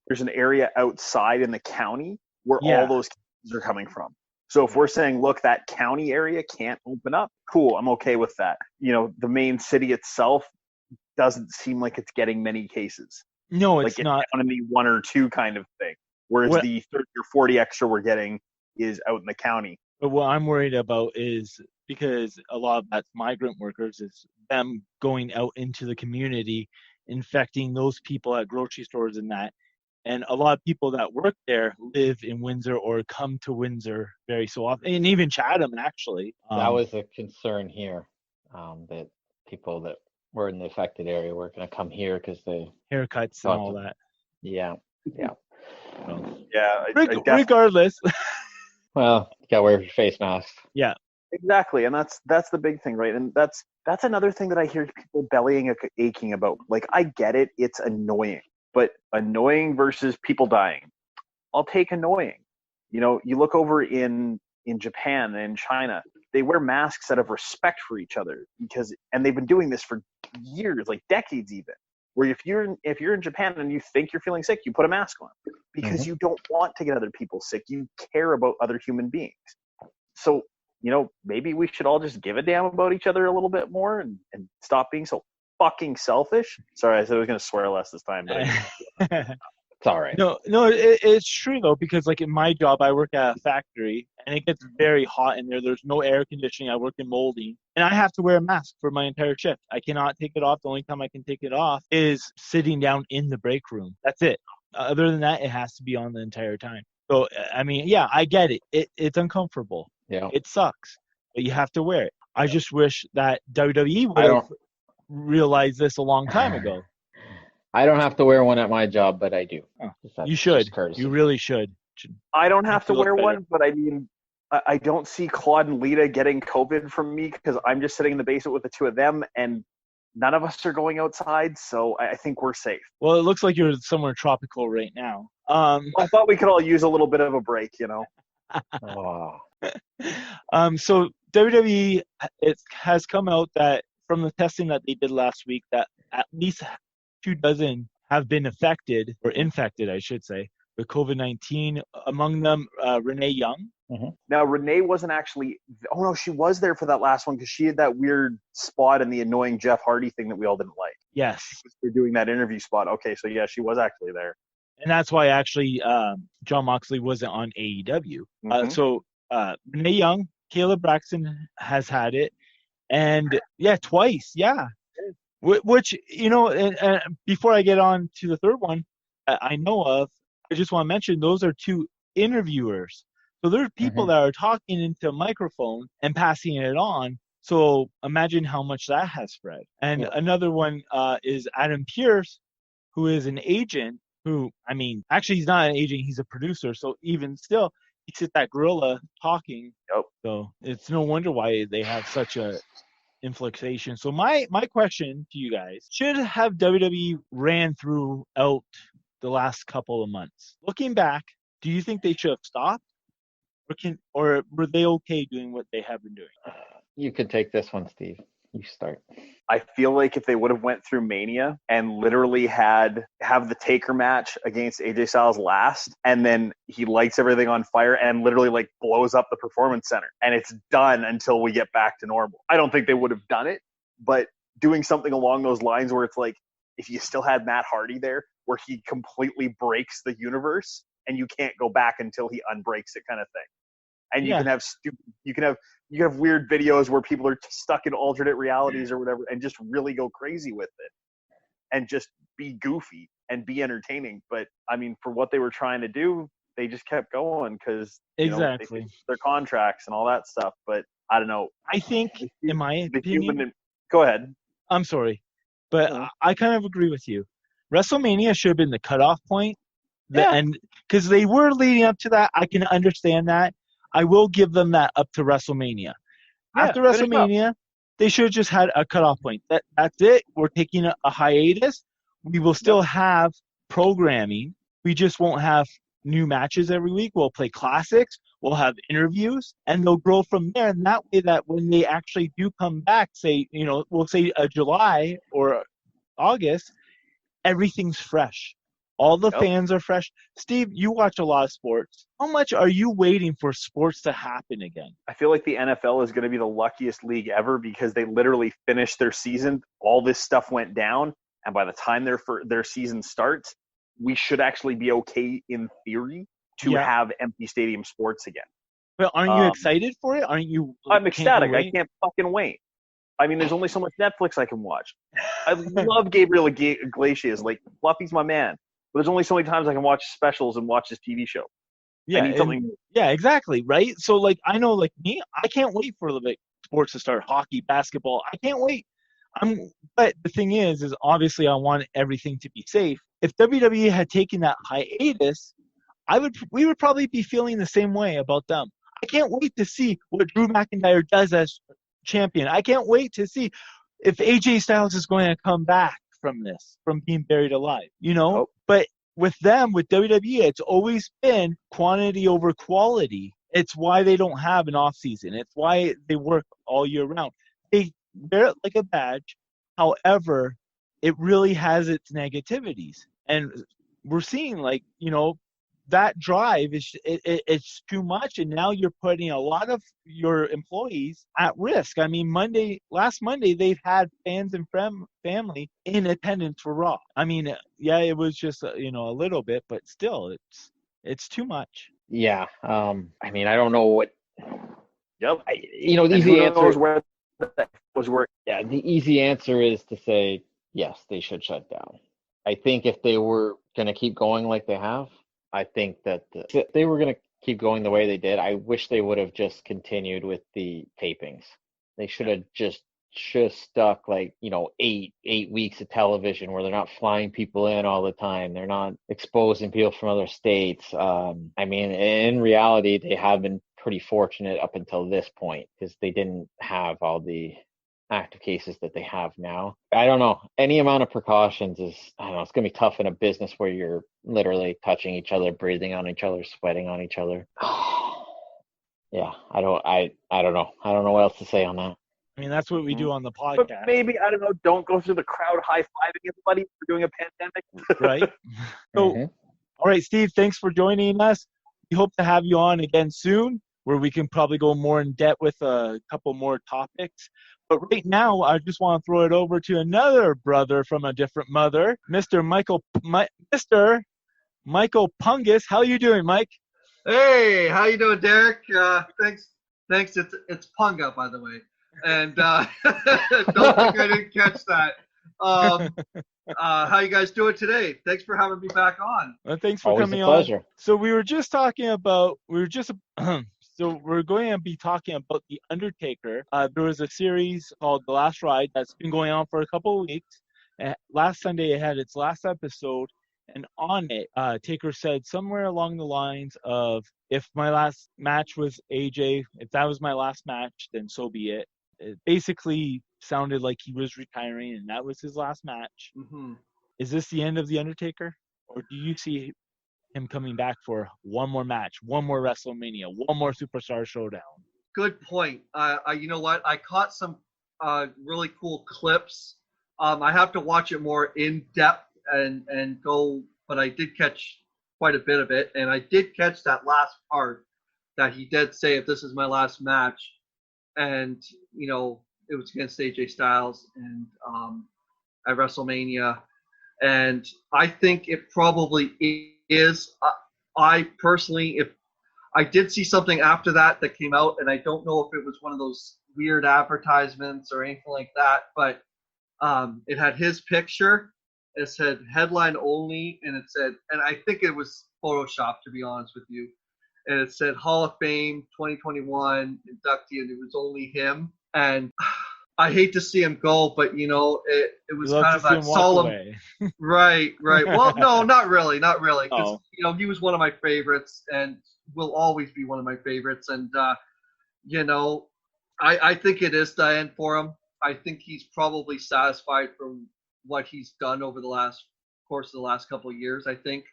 there's an area outside in the county where all those cases are coming from. So if we're saying, look, that county area can't open up, cool, I'm okay with that. The main city itself doesn't seem like it's getting many cases. No, it's like not. It's going to be 1 or 2 kind of thing. Whereas the 30 or 40 extra we're getting is out in the county. But what I'm worried about is, because a lot of that's migrant workers, is them going out into the community, infecting those people at grocery stores and that. And a lot of people that work there live in Windsor or come to Windsor very so often, and even Chatham, actually. That was a concern here, that people that were in the affected area were going to come here because they haircuts and all that. Yeah. Regardless. Well, you got to wear your face mask. Yeah. Exactly, and that's the big thing, right? And that's another thing that I hear people bellying aching about. Like, I get it, it's annoying, but annoying versus people dying, I'll take annoying. You look over in Japan and in China, they wear masks out of respect for each other and they've been doing this for years, like decades even. Where if you're in Japan and you think you're feeling sick, you put a mask on because you don't want to get other people sick. You care about other human beings. So, maybe we should all just give a damn about each other a little bit more and stop being so fucking selfish. Sorry, I said I was going to swear less this time, but it's all right. No, it's true though, because like in my job, I work at a factory and it gets very hot in there. There's no air conditioning. I work in molding and I have to wear a mask for my entire shift. I cannot take it off. The only time I can take it off is sitting down in the break room. That's it. Other than that, it has to be on the entire time. So, I mean, yeah, I get it. It's uncomfortable. Yeah. It sucks, but you have to wear it. I just wish that WWE would have realized this a long time ago. I don't have to wear one at my job, but I do. You should. You really should. I don't have to wear one, but I mean, I don't see Claude and Lita getting COVID from me because I'm just sitting in the basement with the two of them, and none of us are going outside, so I think we're safe. Well, it looks like you're somewhere tropical right now. I thought we could all use a little bit of a break, So WWE, it has come out that from the testing that they did last week, that at least 24 have been affected, or infected, I should say, with COVID-19. Among them, Renee Young. Mm-hmm. Now, Renee wasn't actually – oh, no, she was there for that last one because she had that weird spot in the annoying Jeff Hardy thing that we all didn't like. Yes. They're doing that interview spot. Okay, so, yeah, she was actually there. And that's why, actually, Jon Moxley wasn't on AEW. So, Renee Young, Caleb Braxton has had it. And, yeah, twice, yeah. Which, and before I get on to the third one I know of, I just want to mention those are two interviewers. So there's people that are talking into a microphone and passing it on So imagine how much that has spread. And another one is Adam Pearce, who is an agent who, I mean, actually he's not an agent, he's a producer. So even still, he's at that gorilla talking. Yep. So it's no wonder why they have such a influxation. So my question to you guys, should have WWE ran throughout the last couple of months? Looking back, do you think they should have stopped? Or were they okay doing what they have been doing? You could take this one, Steve. You start. I feel like if they would have went through Mania and literally have the Taker match against AJ Styles last, and then he lights everything on fire and literally like blows up the Performance Center, and it's done until we get back to normal. I don't think they would have done it, but doing something along those lines where it's like, if you still had Matt Hardy there, where he completely breaks the universe and you can't go back until he unbreaks it, kind of thing. And you can have you have weird videos where people are stuck in alternate realities or whatever, and just really go crazy with it, and just be goofy and be entertaining. But I mean, for what they were trying to do, they just kept going because exactly their contracts and all that stuff. But I don't know. I think, in my opinion, go ahead. I'm sorry, but I kind of agree with you. WrestleMania should have been the cutoff point, and because they were leading up to that, I can understand that. I will give them that up to WrestleMania. After WrestleMania, they should have just had a cutoff point. That's it. We're taking a hiatus. We will still have programming. We just won't have new matches every week. We'll play classics. We'll have interviews, and they'll grow from there. And that way, that when they actually do come back, say, we'll say July or August, everything's fresh. All the fans are fresh. Steve, you watch a lot of sports. How much are you waiting for sports to happen again? I feel like the NFL is going to be the luckiest league ever because they literally finished their season. All this stuff went down, and by the time their season starts, we should actually be okay in theory to have empty stadium sports again. But aren't you excited for it? Aren't you? I'm ecstatic. I can't fucking wait. I mean, there's only so much Netflix I can watch. I love Gabriel Iglesias. Like, Fluffy's my man. But there's only so many times I can watch specials and watch this TV show. Yeah, exactly, right? So, like, I know, like me, I can't wait for the sports to start. Hockey, basketball, I can't wait. But the thing is obviously I want everything to be safe. If WWE had taken that hiatus, we would probably be feeling the same way about them. I can't wait to see what Drew McIntyre does as champion. I can't wait to see if AJ Styles is going to come back from being buried alive, But with WWE, it's always been quantity over quality. It's why they don't have an off season. It's why they work all year round. They wear it like a badge. However, it really has its negativities. And we're seeing, that drive it's too much, and now you're putting a lot of your employees at risk. I mean, last Monday they've had fans and family in attendance for Raw. I mean, it was just a little bit, but still it's too much. Yeah. I mean, I don't know what. Yep. The easy answer where that was where. Yeah, the easy answer is to say yes, they should shut down. I think if they were going to keep going like they have, I think that if they were going to keep going the way they did, I wish they would have just continued with the tapings. They should have just stuck 8 weeks of television where they're not flying people in all the time. They're not exposing people from other states. I mean, in reality, they have been pretty fortunate up until this point because they didn't have all the active cases that they have now. I don't know. Any amount of precautions is, I don't know, it's going to be tough in a business where you're literally touching each other, breathing on each other, sweating on each other. Yeah, I don't know. I don't know what else to say on that. I mean, that's what we do on the podcast. But maybe, I don't know, don't go through the crowd high-fiving everybody for doing a pandemic. Right. So, All right, Steve, thanks for joining us. We hope to have you on again soon, where we can probably go more in depth with a couple more topics. But right now, I just want to throw it over to another brother from a different mother, Mr. Michael Pungus. How you doing, Mike? Hey, how you doing, Derek? Thanks. It's Punga, by the way. And don't think I didn't catch that. How you guys doing today? Thanks for having me back on. Well, thanks for Always coming a pleasure. on. So we were just talking about So we're going to be talking about The Undertaker. There was a series called The Last Ride that's been going on for a couple of weeks. Last Sunday, it had its last episode. And on it, Taker said somewhere along the lines of, if my last match was AJ, if that was my last match, then so be it. It basically sounded like he was retiring and that was his last match. Mm-hmm. Is this the end of The Undertaker? Or do you see him coming back for one more match, one more WrestleMania, one more Superstar Showdown? Good point. You know what? I caught some really cool clips. I have to watch it more in depth and go, but I did catch quite a bit of it, and I did catch that last part that he did say, if this is my last match, and you know, it was against AJ Styles and at WrestleMania, and I think it probably is. I personally, if I did see something after that came out, and I don't know if it was one of those weird advertisements or anything like that, but it had his picture. It said headline only, and it said, and I think it was Photoshopped, to be honest with you. And it said Hall of Fame 2021 inductee, and it was only him. And I hate to see him go, but you know, it was kind of that solemn. Right. Well, no, not really, because you know, he was one of my favorites, and will always be one of my favorites. And you know, I think it is the end for him. I think he's probably satisfied from what he's done over the course of the last couple of years. I think,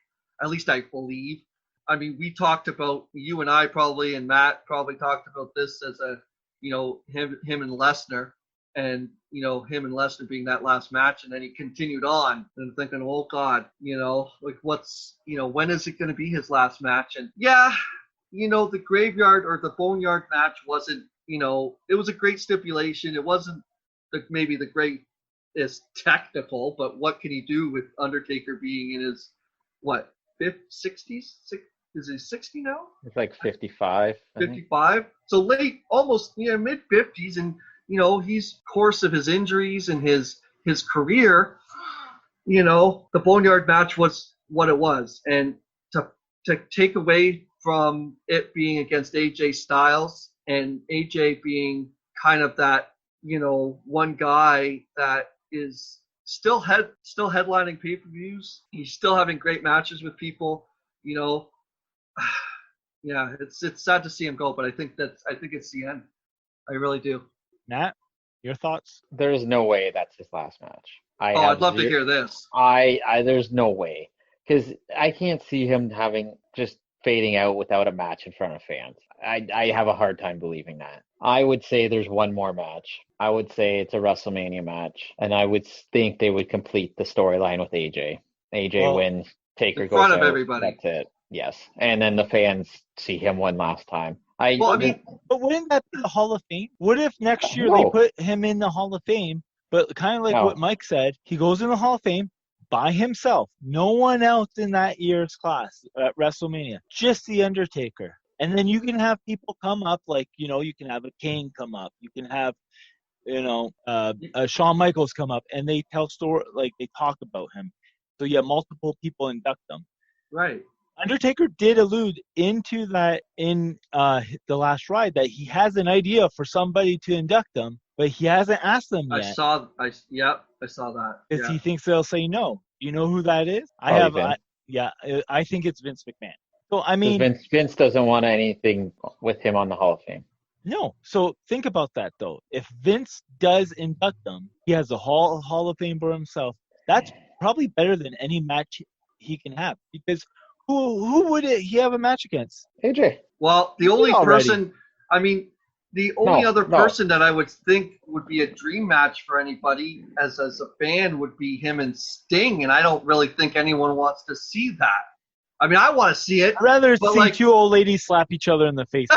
at least I believe. I mean, we talked about, you and I probably, and Matt probably talked about this as a, you know, him and Lesnar, and you know, him and Lesnar being that last match, and then he continued on, and thinking, oh God, you know, like what's, you know, when is it going to be his last match? And yeah, you know, the graveyard or the boneyard match wasn't, you know, it was a great stipulation. It wasn't maybe the greatest technical, but what can he do with Undertaker being in his, what, 60s? Is he 60 now? It's like 55. 55. So late, almost, you know, mid 50s, and you know, he's course of his injuries and his career. You know, the boneyard match was what it was, and to take away from it being against AJ Styles, and AJ being kind of that, you know, one guy that is still headlining pay-per-views. He's still having great matches with people, you know. Yeah, it's sad to see him go, but I think it's the end. I really do. Matt, your thoughts? There's no way that's his last match. I'd love to hear this. There's no way, because I can't see him just fading out without a match in front of fans. I have a hard time believing that. I would say there's one more match. I would say it's a WrestleMania match, and I would think they would complete the storyline with AJ. AJ wins, Taker goes out. In front of everybody. That's it. Yes, and then the fans see him one last time. But wouldn't that be the Hall of Fame? What if next year they put him in the Hall of Fame, but kind of like what Mike said, he goes in the Hall of Fame by himself, no one else in that year's class at WrestleMania, just The Undertaker. And then you can have people come up, like, you know, you can have a Kane come up, you can have, you know, Shawn Michaels come up, and they tell story, like they talk about him. So you have multiple people induct them. Right. Undertaker did allude into that in the last ride, that he has an idea for somebody to induct them, but he hasn't asked them yet. I saw that. Because he thinks they'll say no. Do you know who that is? I think it's Vince McMahon. So I mean, Vince doesn't want anything with him on the Hall of Fame. No. So think about that though. If Vince does induct them, he has a Hall of Fame for himself. That's probably better than any match he can have, because who would he have a match against? AJ. Well, the only person, I mean, the only other person that I would think would be a dream match for anybody as a fan would be him and Sting, and I don't really think anyone wants to see that. I mean, I want to see it. I'd rather see two old ladies slap each other in the face.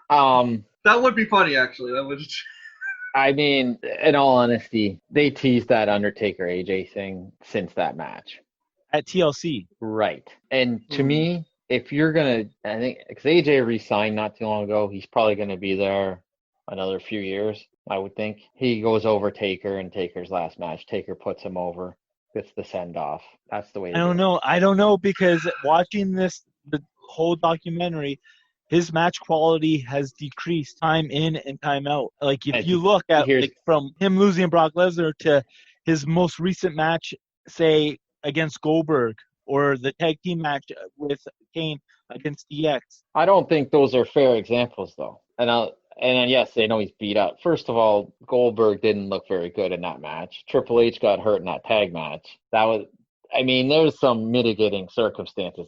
That would be funny, actually. That would. I mean, in all honesty, they teased that Undertaker AJ thing since that match. At TLC. Right. And to me, if you're going to, I think, because AJ re-signed not too long ago, he's probably going to be there another few years, I would think. He goes over Taker in Taker's last match. Taker puts him over. Gets the send-off. That's the way I don't know, because watching the whole documentary, his match quality has decreased time in and time out. Like if And you look at here's- like from him losing Brock Lesnar to his most recent match, say against Goldberg, or the tag team match with Kane against DX. I don't think those are fair examples, though. And yes, they know he's beat up. First of all, Goldberg didn't look very good in that match. Triple H got hurt in that tag match. There's some mitigating circumstances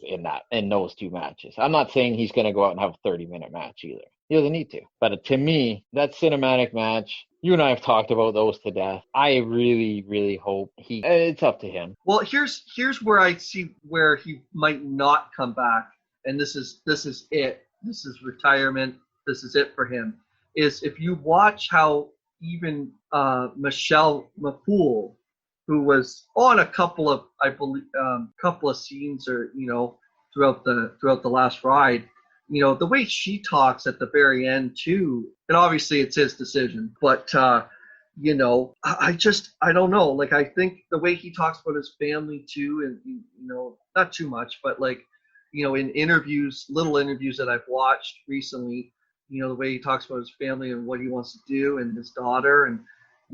in those two matches. I'm not saying he's going to go out and have a 30-minute match either. He doesn't need to. But to me, that cinematic match, you and I have talked about those to death. I really, really hope it's up to him. Well, here's where I see where he might not come back, and this is it. This is retirement. This is it for him. Is if you watch how even Michelle McCool, who was on a couple of scenes, or throughout the last ride, the way she talks at the very end too, and obviously it's his decision, but I don't know. Like, I think the way he talks about his family too, and not too much, but in interviews, little interviews that I've watched recently, the way he talks about his family and what he wants to do and his daughter and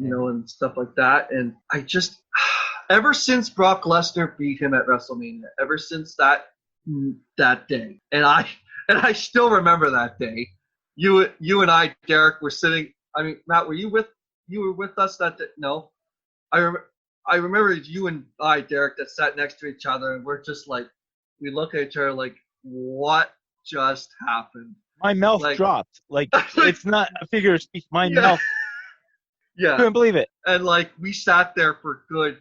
and stuff like that. And I just, ever since Brock Lesnar beat him at WrestleMania, ever since that day, and I still remember that day. You and I, Derek, were sitting. I mean, Matt, were you with us that day? No, I remember you and I, Derek, that sat next to each other, and we're just like, we look at each other like, what just happened? My mouth dropped. Like, it's not a figure of speech. My mouth. Yeah. Couldn't believe it. And we sat there for probably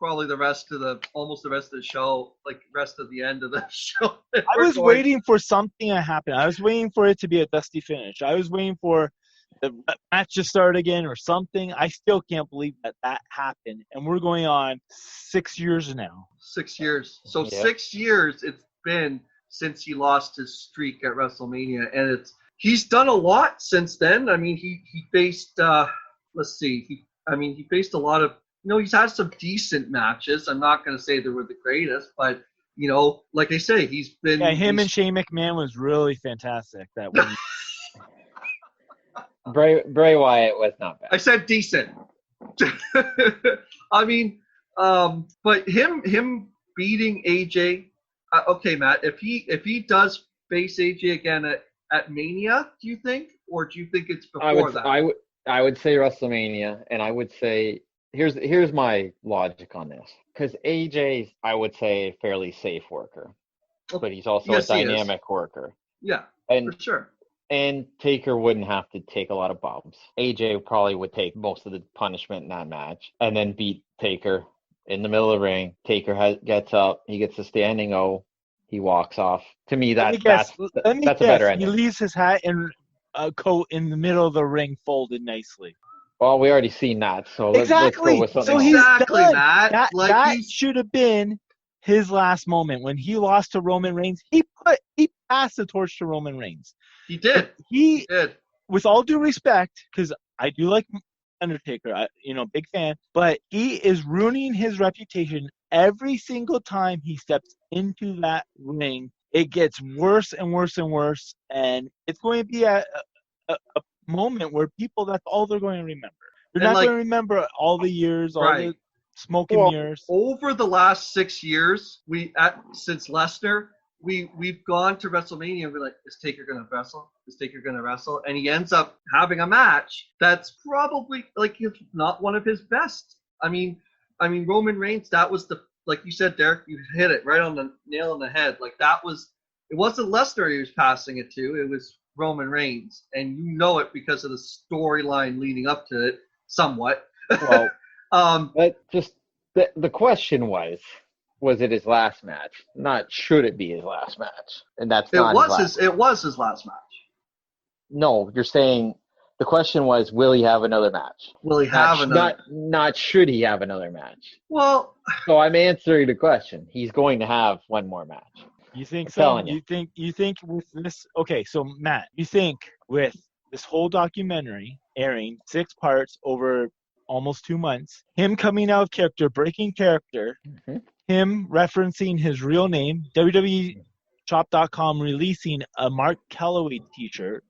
almost the rest of the show, rest of the end of the show. I was waiting for something to happen. I was waiting for it to be a dusty finish. I was waiting for the match to start again or something. I still can't believe that happened. And we're going on 6 years now. 6 years. So Yeah. 6 years it's been since he lost his streak at WrestleMania, and he's done a lot since then. I mean, he faced he faced a lot of, he's had some decent matches. I'm not going to say they were the greatest, but like I say, he's been. Yeah, him and Shane McMahon was really fantastic that one. Bray Wyatt was not bad. I said decent. I mean, but him beating AJ. Okay, Matt, if he does face AJ again at Mania, do you think, or do you think it's before that? I would say WrestleMania, and I would say here's my logic on this, because AJ's, I would say, a fairly safe worker, but he's also a dynamic worker. Yeah, and for sure. And Taker wouldn't have to take a lot of bumps. AJ probably would take most of the punishment in that match, and then beat Taker in the middle of the ring. Taker gets up, he gets a standing O, he walks off. To me, that's a better ending. He leaves his hat and coat in the middle of the ring folded nicely. Well, we already seen that, so let's go with something so else. He's done. Matt. That should have been his last moment when he lost to Roman Reigns. He passed the torch to Roman Reigns. He did. He did. With all due respect, because I do like Undertaker, big fan, but he is ruining his reputation every single time he steps into that ring. It gets worse and worse and worse, and it's going to be a moment where that's all they're going to remember. They're not going to remember all the years, all the smoke and mirrors. Over the last 6 years, since Lesnar, we've gone to WrestleMania and we're like, is Taker going to wrestle? Is Taker going to wrestle? And he ends up having a match that's probably it's not one of his best. I mean, Roman Reigns, that was like you said, Derek, you hit it right on the nail on the head. It wasn't Lesnar he was passing it to. It was Roman Reigns. And it because of the storyline leading up to it somewhat. Well, but just the question was it his last match? Not should it be his last match? And that's not it was his last match. No, you're saying the question was, will he have another match? Will he have another? Not should he have another match? Well, so I'm answering the question. He's going to have one more match. You think so? You think with this? Okay, so Matt, you think with this whole documentary airing 6 parts over almost 2 months, him coming out of character, breaking character, him referencing his real name, WWE Shop.com releasing a Mark Calloway t-shirt,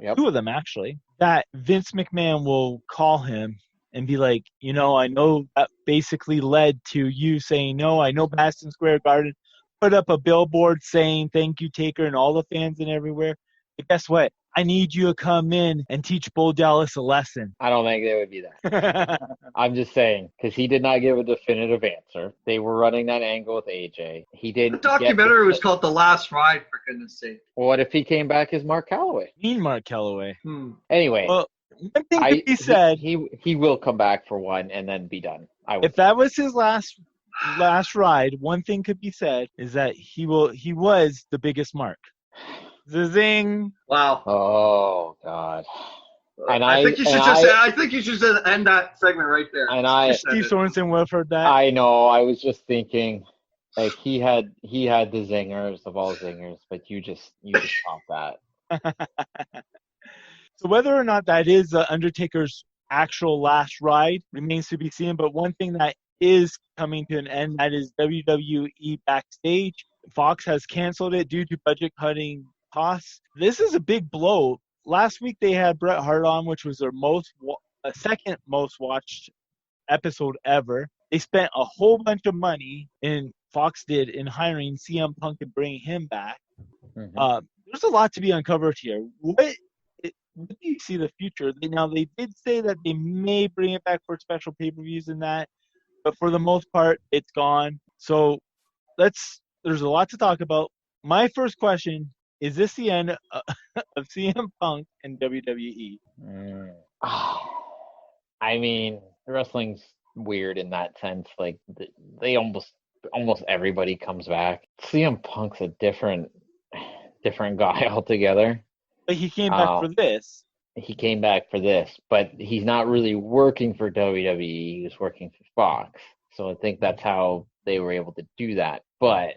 Yep. 2 of them actually, that Vince McMahon will call him and be like, I know that basically led to you saying no. I know Madison Square Garden put up a billboard saying thank you, Taker, and all the fans and everywhere. But guess what? I need you to come in and teach Bo Dallas a lesson. I don't think they would be that. I'm just saying, because he did not give a definitive answer. They were running that angle with AJ. He The didn't. documentary was called The Last Ride, for goodness sake. What if he came back as Mark Calloway? Mean Mark Calloway. Anyway, Well, one thing could be said. He will come back for one and then be done. If that was his last ride, one thing could be said is that he was the biggest mark. Zing. Wow. Oh God. And I think you should I think you should end that segment right there. And Steve Sorenson would have heard that. I know. I was just thinking, like he had the zingers of all zingers, but you just top that. So whether or not that is Undertaker's actual last ride remains to be seen. But one thing that is coming to an end, that is WWE Backstage. Fox has canceled it due to budget cutting costs. This is a big blow. Last week they had Bret Hart on, which was their second most watched episode ever. They spent a whole bunch of money, and Fox did, in hiring CM Punk and bringing him back. Mm-hmm. There's a lot to be uncovered here. What do you see the future? Now, they did say that they may bring it back for special pay-per-views and that, but for the most part, it's gone. So there's a lot to talk about. My first question, is this the end of CM Punk and WWE? I mean, wrestling's weird in that sense. Like, they almost everybody comes back. CM Punk's a different guy altogether. But he came back for this. He came back for this, but he's not really working for WWE. He was working for Fox. So I think that's how they were able to do that. But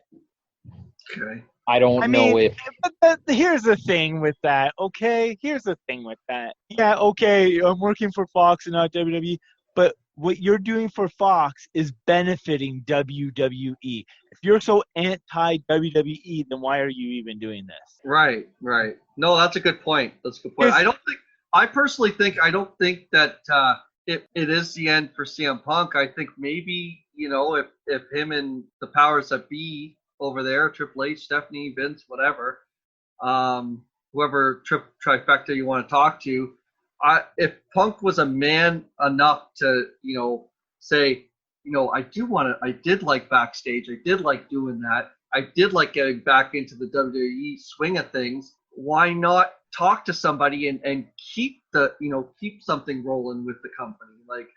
okay. I don't know if... But here's the thing with that, okay? Here's the thing with that. Yeah, okay, I'm working for Fox and not WWE, but what you're doing for Fox is benefiting WWE. If you're so anti-WWE, then why are you even doing this? Right. No, that's a good point. I personally think that it is the end for CM Punk. I think maybe, if him and the powers that be over there, Triple H, Stephanie, Vince, whatever, whoever trifecta you want to talk to, if Punk was a man enough to, say, I did like Backstage, I did like doing that, I did like getting back into the WWE swing of things, why not talk to somebody and keep something rolling with the company? Like,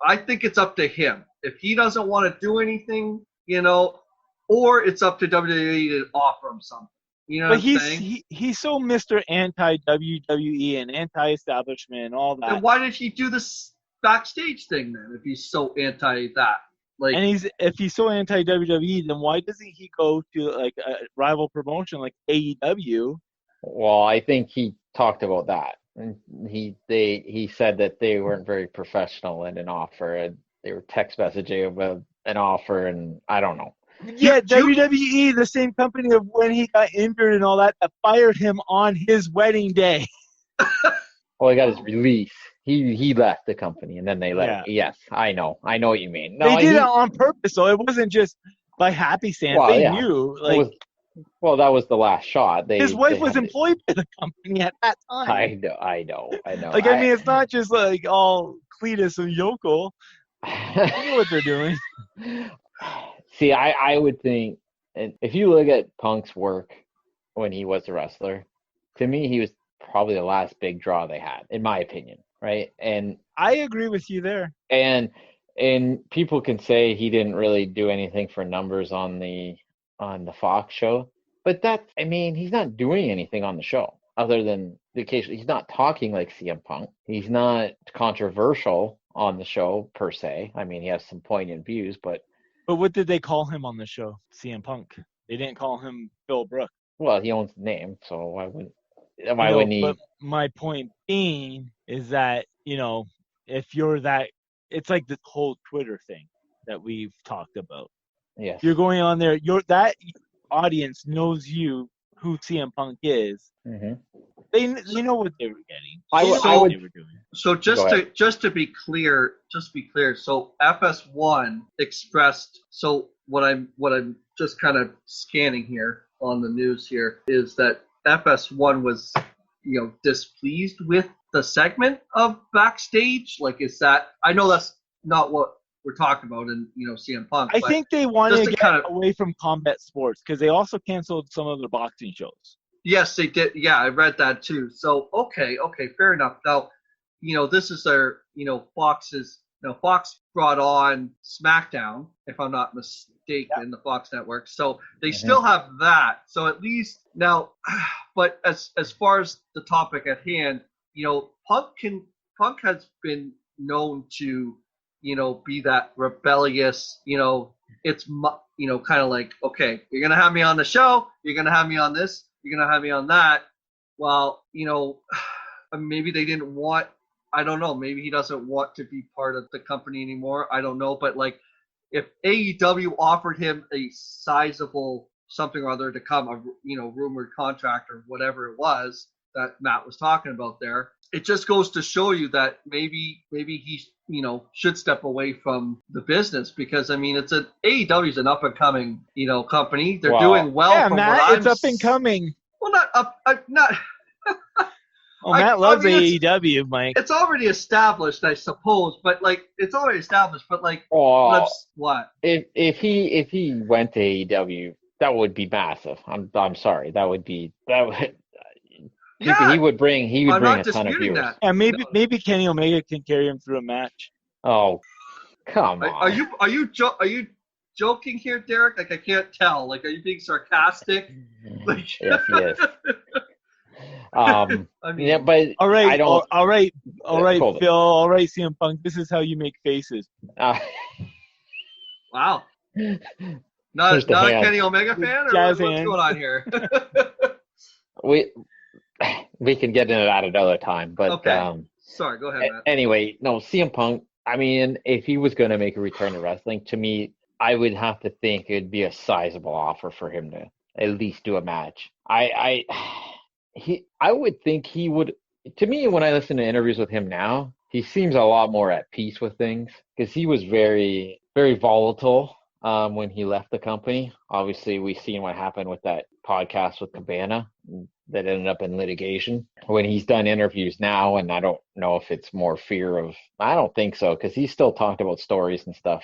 I think it's up to him. If he doesn't want to do anything, or it's up to WWE to offer him something. You know what I'm saying? He's so Mr. Anti-WWE and anti-establishment and all that. And why did he do this Backstage thing then if he's so anti that? If he's so anti-WWE, then why doesn't he go to like a rival promotion like AEW? Well, I think he talked about that. And he said that they weren't very professional in an offer, and they were text messaging about an offer, and I don't know. Yeah, WWE, the same company of when he got injured and all that fired him on his wedding day. Well, he got his release. He left the company, and then they let him. Yes, I know what you mean. No, they did it on purpose, so it wasn't just by happenstance. Well, they knew. That was the last shot. His wife was employed by the company at that time. I know. Like, I mean, it's not just like all Cletus and Yoko. They know what they're doing. See, I would think, if you look at Punk's work when he was a wrestler, to me, he was probably the last big draw they had, in my opinion, right? And I agree with you there. And people can say he didn't really do anything for numbers on the Fox show, but he's not doing anything on the show other than the occasion. He's not talking like CM Punk. He's not controversial on the show per se. I mean, he has some poignant views, but what did they call him on the show? CM Punk. They didn't call him Phil Brooks. Well, he owns the name, so why wouldn't he? But my point being is that, if you're that, it's like the whole Twitter thing that we've talked about. Yes. You're going on there. audience knows who CM Punk is, Mm-hmm. they know what they were getting. I They would- know I what would- they were doing. So just to be clear, so FS1 expressed. So what I'm just kind of scanning here on the news here is that FS1 was, displeased with the segment of backstage. Like, is that? I know that's not what we're talking about in CM Punk. I but think they wanted just to to get kind of- away from combat sports because they also canceled some of their boxing shows. Yes, they did. Yeah, I read that too. So okay, fair enough. Now, this is their, Fox's. Fox brought on SmackDown, if I'm not mistaken, the Fox network. So they still have that. So at least now, but as far as the topic at hand, Punk has been known to, be that rebellious. It's kind of like, okay, you're gonna have me on the show, you're gonna have me on this, you're gonna have me on that. Well, maybe they didn't want. I don't know. Maybe he doesn't want to be part of the company anymore. I don't know. But like, if AEW offered him a sizable something or other to come, a rumored contract or whatever it was that Matt was talking about there, it just goes to show you that maybe he should step away from the business, because I mean AEW is an up and coming company. They're doing well. Yeah, from Matt, what it's I'm up and coming. Well, not up. Not. Oh, Matt loves it's- AEW, Mike. It's already established, I suppose, but like it's already established. But like, Oh, what? if he went to AEW, that would be massive. I'm sorry. That would. Yeah, He would bring I'm not a ton of disputing viewers. that. Yeah, maybe Kenny Omega can carry him through a match. Oh, come on. Are you joking here, Derek? Like, I can't tell. Like, are you being sarcastic? Like, Yes, he is. I mean, Yeah, but All right, I don't. all right, hold it. Phil. All right, CM Punk. This is how you make faces. wow. Here's Not the a hand. Kenny Omega fan, or Jazz what's hand. going on here? we can get into that another time, but Okay. Sorry, go ahead, Matt. anyway, no, CM Punk. I mean, if he was going to make a return to wrestling, to me, I would have to think it'd be a sizable offer for him to at least do a match. I would think he would. To me, when I listen to interviews with him now, he seems a lot more at peace with things, because he was very, very volatile when he left the company. Obviously, we've seen what happened with that podcast with Cabana that ended up in litigation. When he's done interviews now, and I don't know if it's more fear of, I don't think so, because he still talked about stories and stuff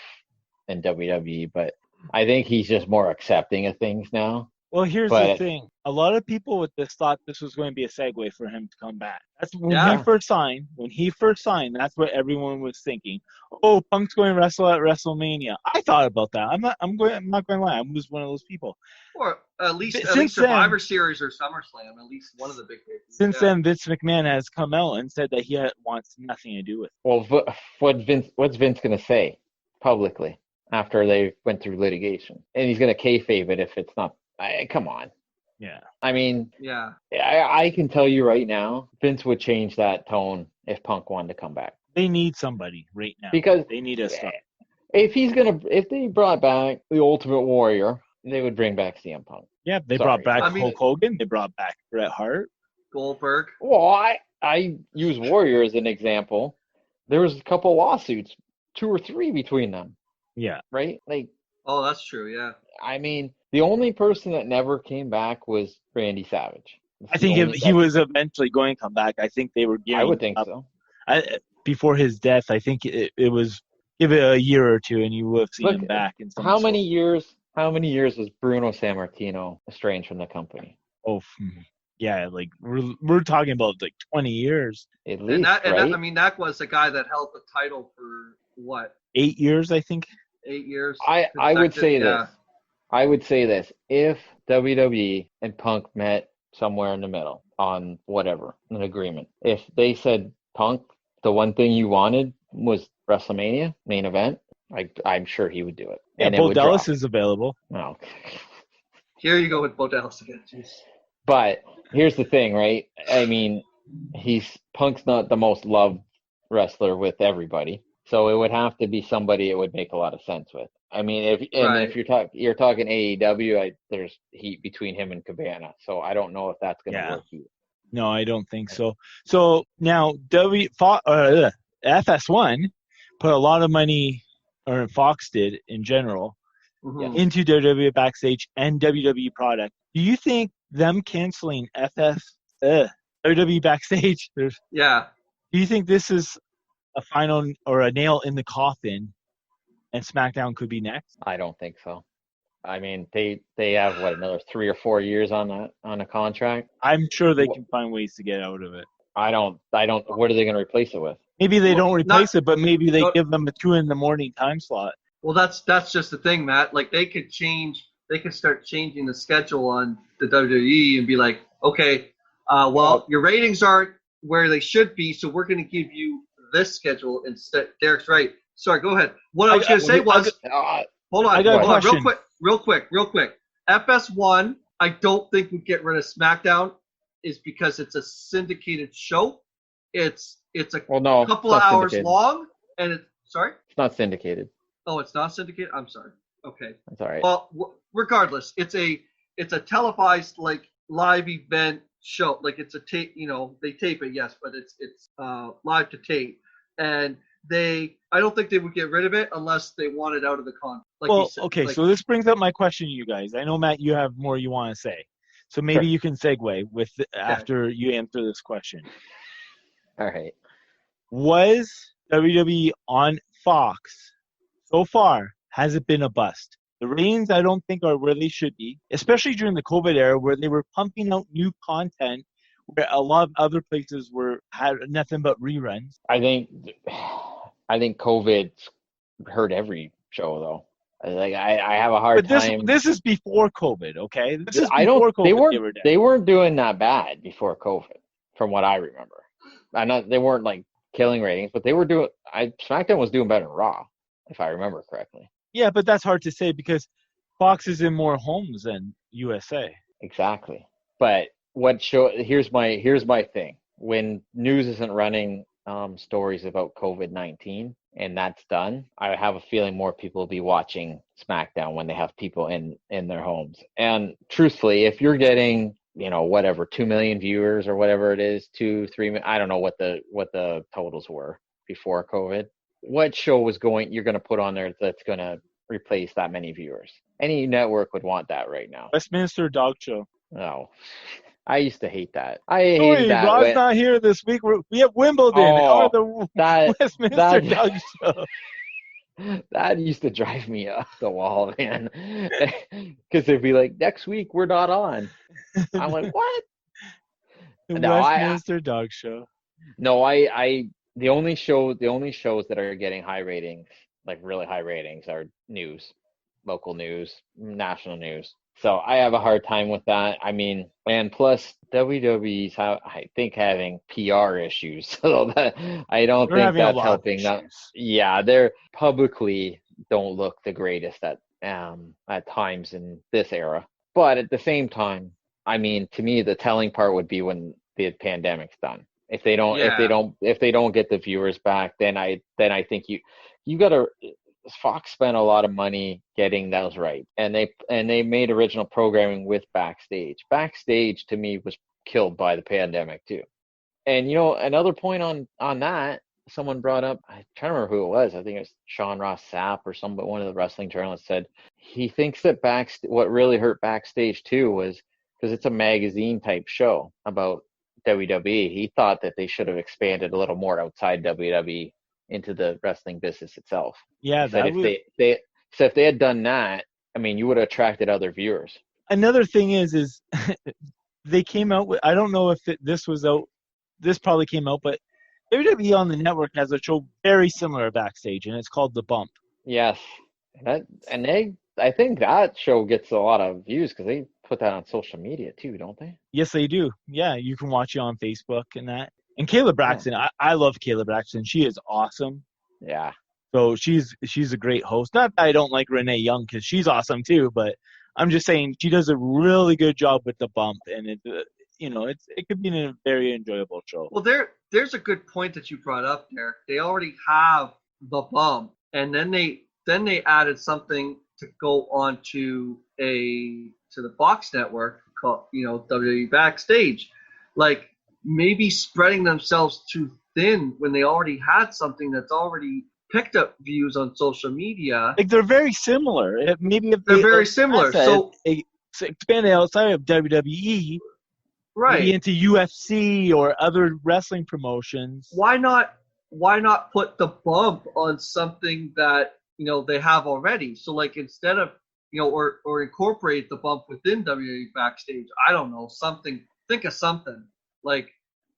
in WWE, but I think he's just more accepting of things now. Well, here's the But- thing. A lot of people with this thought this was going to be a segue for him to come back. That's when Yeah. he first signed. When he first signed, that's what everyone was thinking. Oh, Punk's going to wrestle at WrestleMania. I thought about that. I'm not going to lie. I was one of those people. Or at least Since then- Survivor Series or SummerSlam, at least one of the big things. Since then, Vince McMahon has come out and said that he wants nothing to do with it. Well, what's Vince going to say publicly after they went through litigation? And he's going to kayfabe it if it's not. Come on. Yeah. I mean, Yeah. I can tell you right now, Vince would change that tone if Punk wanted to come back. They need somebody right now. Because They need a star. if they brought back the Ultimate Warrior, they would bring back CM Punk. Yeah, they Sorry. brought back I mean- Hulk Hogan. They brought back Bret Hart. Goldberg. Well, I use Warrior as an example. There was a couple lawsuits, 2 or 3 between them, Yeah. right? Like, Oh, that's true. Yeah. I mean, the only person that never came back was Randy Savage. I think if he was eventually going to come back, I think they were gearing I would think up. so. Before his death, I think it was give it a year or two and you will have seen Look, him back in some How sort. many years was Bruno Sammartino estranged from the company? Oh, yeah, like we're talking about like 20 years, At And least, that, right? I mean, that was the guy that held the title for what, 8 years, I think. 8 years? I would say Yeah. this. I would say this. If WWE and Punk met somewhere in the middle on whatever, an agreement, if they said, Punk, the one thing you wanted was WrestleMania main event, I'm sure he would do it. Yeah, And it Bo would Dallas drop. is available. No. Here you go with Bo Dallas again. Jeez. But here's the thing, right? I mean, Punk's not the most loved wrestler with everybody. So it would have to be somebody it would make a lot of sense with. I mean, if you're talking AEW, there's heat between him and Cabana, so I don't know if that's going to work either. No, I don't think so. So now FS1 put a lot of money, or Fox did in general, into WWE Backstage and WWE product. Do you think them canceling WWE Backstage? Do you think this is a final or a nail in the coffin, and SmackDown could be next? I don't think so. I mean, they have another 3 or 4 years on a contract. I'm sure they can find ways to get out of it. I don't. What are they going to replace it with? Maybe they don't replace it, but maybe they give them a 2 a.m. time slot. Well, that's just the thing, Matt. Like they could start changing the schedule on the WWE and be like, okay, your ratings aren't where they should be, so we're going to give you this schedule instead. Derek's right. Sorry, go ahead. What I was going to say was, hold on, real quick. FS1, I don't think would get rid of SmackDown, is because it's a syndicated show. It's a couple of hours syndicated. Long, and it's not syndicated. Oh, it's not syndicated? I'm sorry. Okay. That's all right. Well, regardless, it's a televised like live event show. Like it's a tape, they tape it, yes, but it's live to tape. And I don't think they would get rid of it unless they want it out of the contract. Okay, so this brings up my question to you guys. I know, Matt, you have more you want to say. So maybe you can segue after you answer this question. All right. Was WWE on Fox so far, has it been a bust? The ratings, I don't think, are where they should be, especially during the COVID era where they were pumping out new content where a lot of other places had nothing but reruns. I think COVID hurt every show, though. Like I have a hard time. This is before COVID, okay? This is before COVID. They weren't doing that bad before COVID, from what I remember. I know they weren't like killing ratings, but they were doing. SmackDown was doing better than Raw, if I remember correctly. Yeah, but that's hard to say because Fox is in more homes than USA. Exactly. But here's my thing. When news isn't running stories about COVID-19 and that's done, I have a feeling more people will be watching SmackDown when they have people in their homes. And truthfully, if you're getting 2 million viewers or whatever it is, 2, 3, I don't know what the totals were before COVID. What show you're going to put on there that's going to replace that many viewers? Any network would want that right now. Westminster Dog Show. No. I used to hate that. I hated that. Rod's not here this week. We have Wimbledon. Westminster Dog Show. That used to drive me up the wall, man. Because they'd be like, next week we're not on. I'm like, what? Westminster Dog Show. No, the only shows that are getting high ratings, like really high ratings, are news, local news, national news. So I have a hard time with that. I mean, and plus WWE's, I think, having PR issues. So I don't think that's helping them. Yeah, they're publicly don't look the greatest at times in this era. But at the same time, I mean, to me, the telling part would be when the pandemic's done. If they don't get the viewers back, then I think you gotta. Fox spent a lot of money getting those right, and they made original programming with Backstage. Backstage to me was killed by the pandemic too. And another point on that, someone brought up, I'm trying to remember who it was. I think it was Sean Ross Sapp or one of the wrestling journalists said he thinks that what really hurt Backstage too was because it's a magazine type show about WWE. He thought that they should have expanded a little more outside WWE into the wrestling business itself. Yeah, if they had done that, I mean, you would have attracted other viewers. Another thing is they came out with, I don't know if this was out, this probably came out, but WWE on the network has a show very similar to Backstage, and it's called The Bump. Yes, I think that show gets a lot of views because they put that on social media too, don't they? Yes, they do. Yeah, you can watch it on Facebook and that. And Kayla Braxton, I love Kayla Braxton. She is awesome. Yeah. So she's a great host. Not that I don't like Renee Young because she's awesome too, but I'm just saying she does a really good job with The Bump, and it could be a very enjoyable show. Well, there's a good point that you brought up, Derek. They already have The Bump, and then they then they added something to go on to the Fox network called, WWE Backstage. Like, maybe spreading themselves too thin when they already had something that's already picked up views on social media. Like, they're very similar. Maybe if They're they, very like similar. I said, So expanded outside of WWE, right. maybe into UFC or other wrestling promotions. Why not put the bump on something that they have already? So, like, instead of or incorporate the bump within WWE Backstage. I don't know, something. Think of something. Like,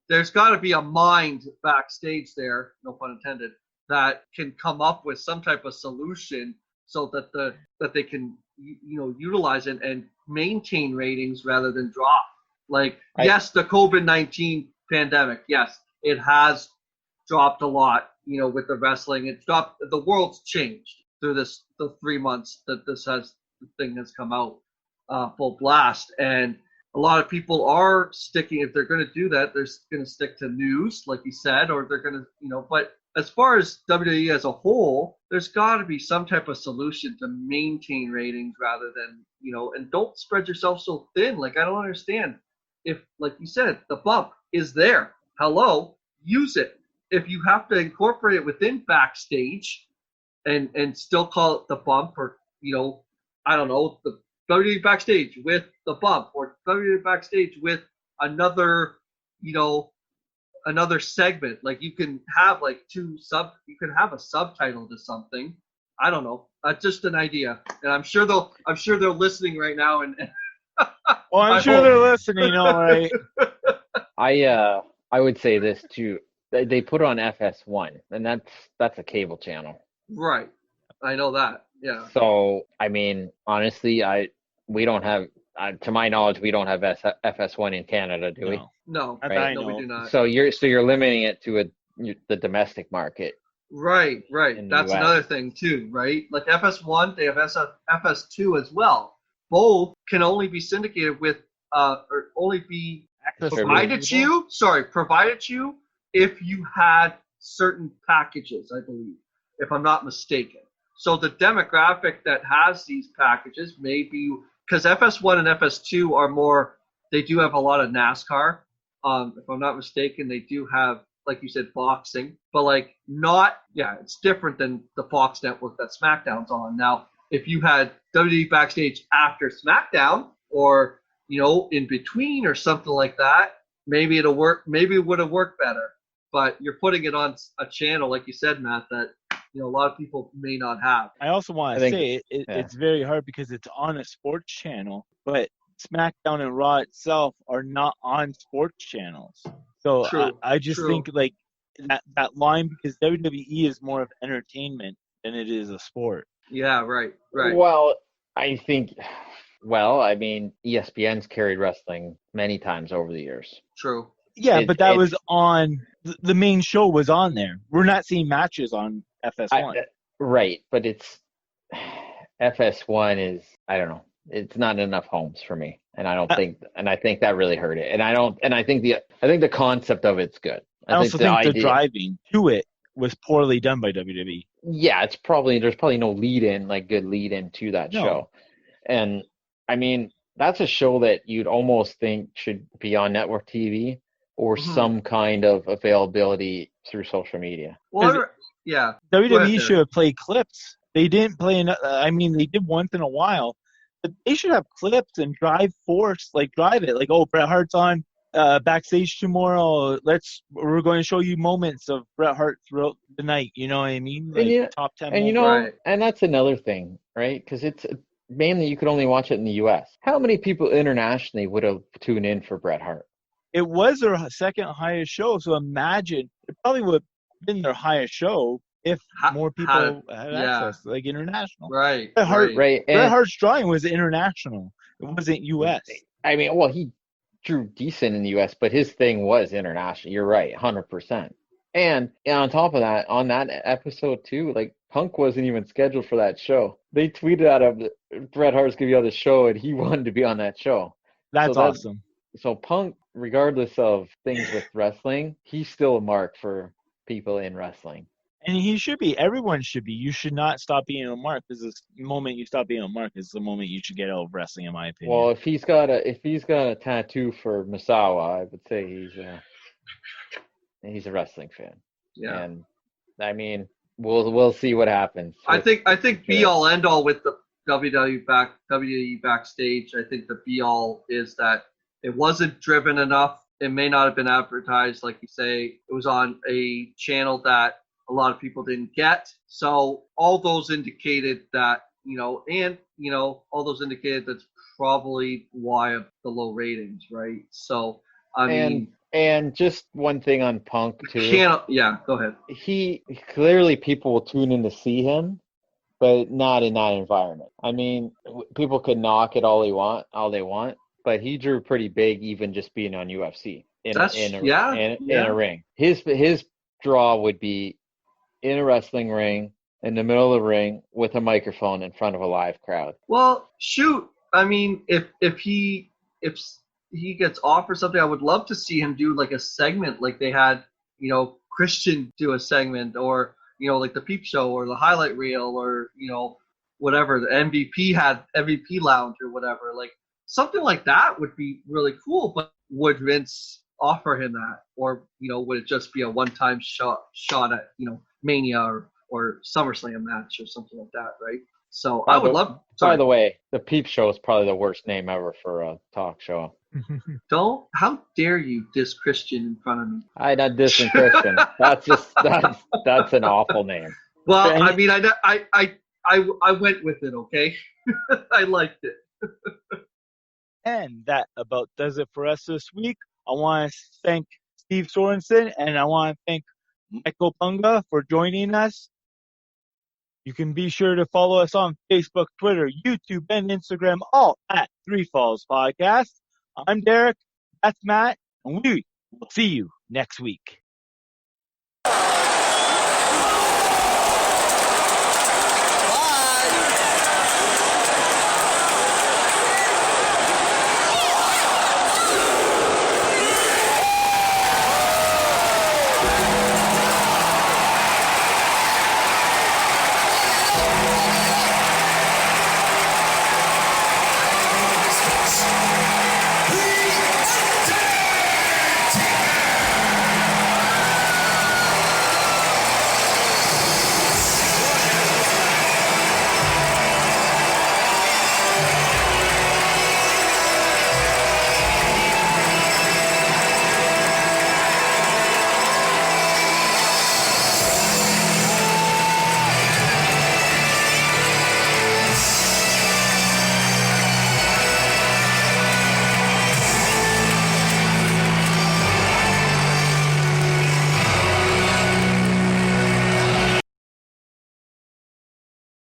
there's got to be a mind backstage there, no pun intended, that can come up with some type of solution so that they can utilize it and maintain ratings rather than drop. Like, yes, the COVID-19 pandemic, yes, it has dropped a lot, with the wrestling. It's dropped. The world's changed through the 3 months that the thing has come out full blast. And a lot of people are sticking, if they're going to do that, they're going to stick to news, like you said, or they're going to, but as far as WWE as a whole, there's got to be some type of solution to maintain ratings rather than, and don't spread yourself so thin. Like, I don't understand. If, like you said, the bump is there. Hello, use it. If you have to incorporate it within Backstage and still call it the bump, or, I don't know, the WWE Backstage with the bump, or WWE Backstage with another, another segment. Like, you can have like you can have a subtitle to something. I don't know. That's just an idea. And I'm sure they're listening right now, and well, I'm sure they're listening, all right. I would say this too. They put it on FS1, and that's a cable channel. Right. I know that. Yeah. So, I mean, honestly, we don't have, to my knowledge, we don't have FS1 in Canada, do we? No, Right? No, we do not. So you're limiting it to the domestic market. Right. That's another thing too, right? Like FS1, they have FS2 as well. Both can only be syndicated with, or only be provided to you if you had certain packages, I believe, if I'm not mistaken. So the demographic that has these packages may be, because FS1 and FS2 are more, they do have a lot of NASCAR. If I'm not mistaken, they do have, like you said, boxing, but it's different than the Fox network that SmackDown's on. Now, if you had WWE Backstage after SmackDown, or, in between or something like that, maybe it'll work. Maybe it would have worked better, but you're putting it on a channel, like you said, Matt, that, a lot of people may not have. I also want to say it's very hard because it's on a sports channel, but SmackDown and Raw itself are not on sports channels. So I just think like that line, because WWE is more of entertainment than it is a sport. Yeah, right. Well, I mean, ESPN's carried wrestling many times over the years. True. Yeah, but that was on, the main show was on there. We're not seeing matches on FS1. Right, but it's FS1 is, I don't know, it's not enough homes for me, and I think that really hurt it. And I think the concept of it's good. I also think the driving to it was poorly done by WWE. Yeah, there's probably no good lead in to that show. And I mean, that's a show that you'd almost think should be on network TV or some kind of availability through social media. Well, yeah. WWE should have played clips. They didn't play they did once in a while, but they should have clips and drive it. Like, oh, Bret Hart's on backstage tomorrow. We're going to show you moments of Bret Hart throughout the night. You know what I mean? Like, top 10 moments. And that's another thing, right? Because it's mainly you could only watch it in the U.S. How many people internationally would have tuned in for Bret Hart? It was their second highest show, so imagine it probably would have been their highest show if more people had access, like international. Right. Bret Hart's drawing was international. It wasn't U.S. I mean, well, he drew decent in the U.S., but his thing was international. You're right, 100%. And on top of that, on that episode too, like, Punk wasn't even scheduled for that show. They tweeted out of Bret Hart's going to be on the show, and he wanted to be on that show. That's awesome. So Punk, regardless of things with wrestling, he's still a mark for people in wrestling. And he should be. Everyone should be. You should not stop being a mark, because the moment you stop being a mark is the moment you should get out of wrestling, in my opinion. Well, if he's got a tattoo for Misawa, I would say he's a wrestling fan. Yeah. And I mean, we'll see what happens. I think be all end all with the WWE Backstage. I think the be all is that it wasn't driven enough. It may not have been advertised, like you say. It was on a channel that a lot of people didn't get. So all those indicated that, all those indicated that's probably why of the low ratings, right? So, And just one thing on Punk too. Go ahead. He clearly, people will tune in to see him, but not in that environment. I mean, people could knock it all they want, but he drew pretty big even just being on UFC in a ring. His draw would be in a wrestling ring, in the middle of the ring, with a microphone in front of a live crowd. Well, shoot. I mean, if he gets offered something, I would love to see him do like a segment, like they had, Christian do a segment, or like the Peep Show or the highlight reel, or whatever. The MVP had MVP Lounge or whatever. Like something like that would be really cool. But would Vince offer him that, or would it just be a one-time shot at Mania or SummerSlam match or something like that, right? So I would love. By the way, the Peep Show is probably the worst name ever for a talk show. How dare you diss Christian in front of me? I'm not dissing Christian. That's an awful name. Well, I mean, I went with it, okay? I liked it. And that about does it for us this week. I want to thank Steve Sorenson, and I want to thank Michael Punga for joining us. You can be sure to follow us on Facebook, Twitter, YouTube, and Instagram, all at Three Falls Podcast. I'm Derek, that's Matt, and we will see you next week.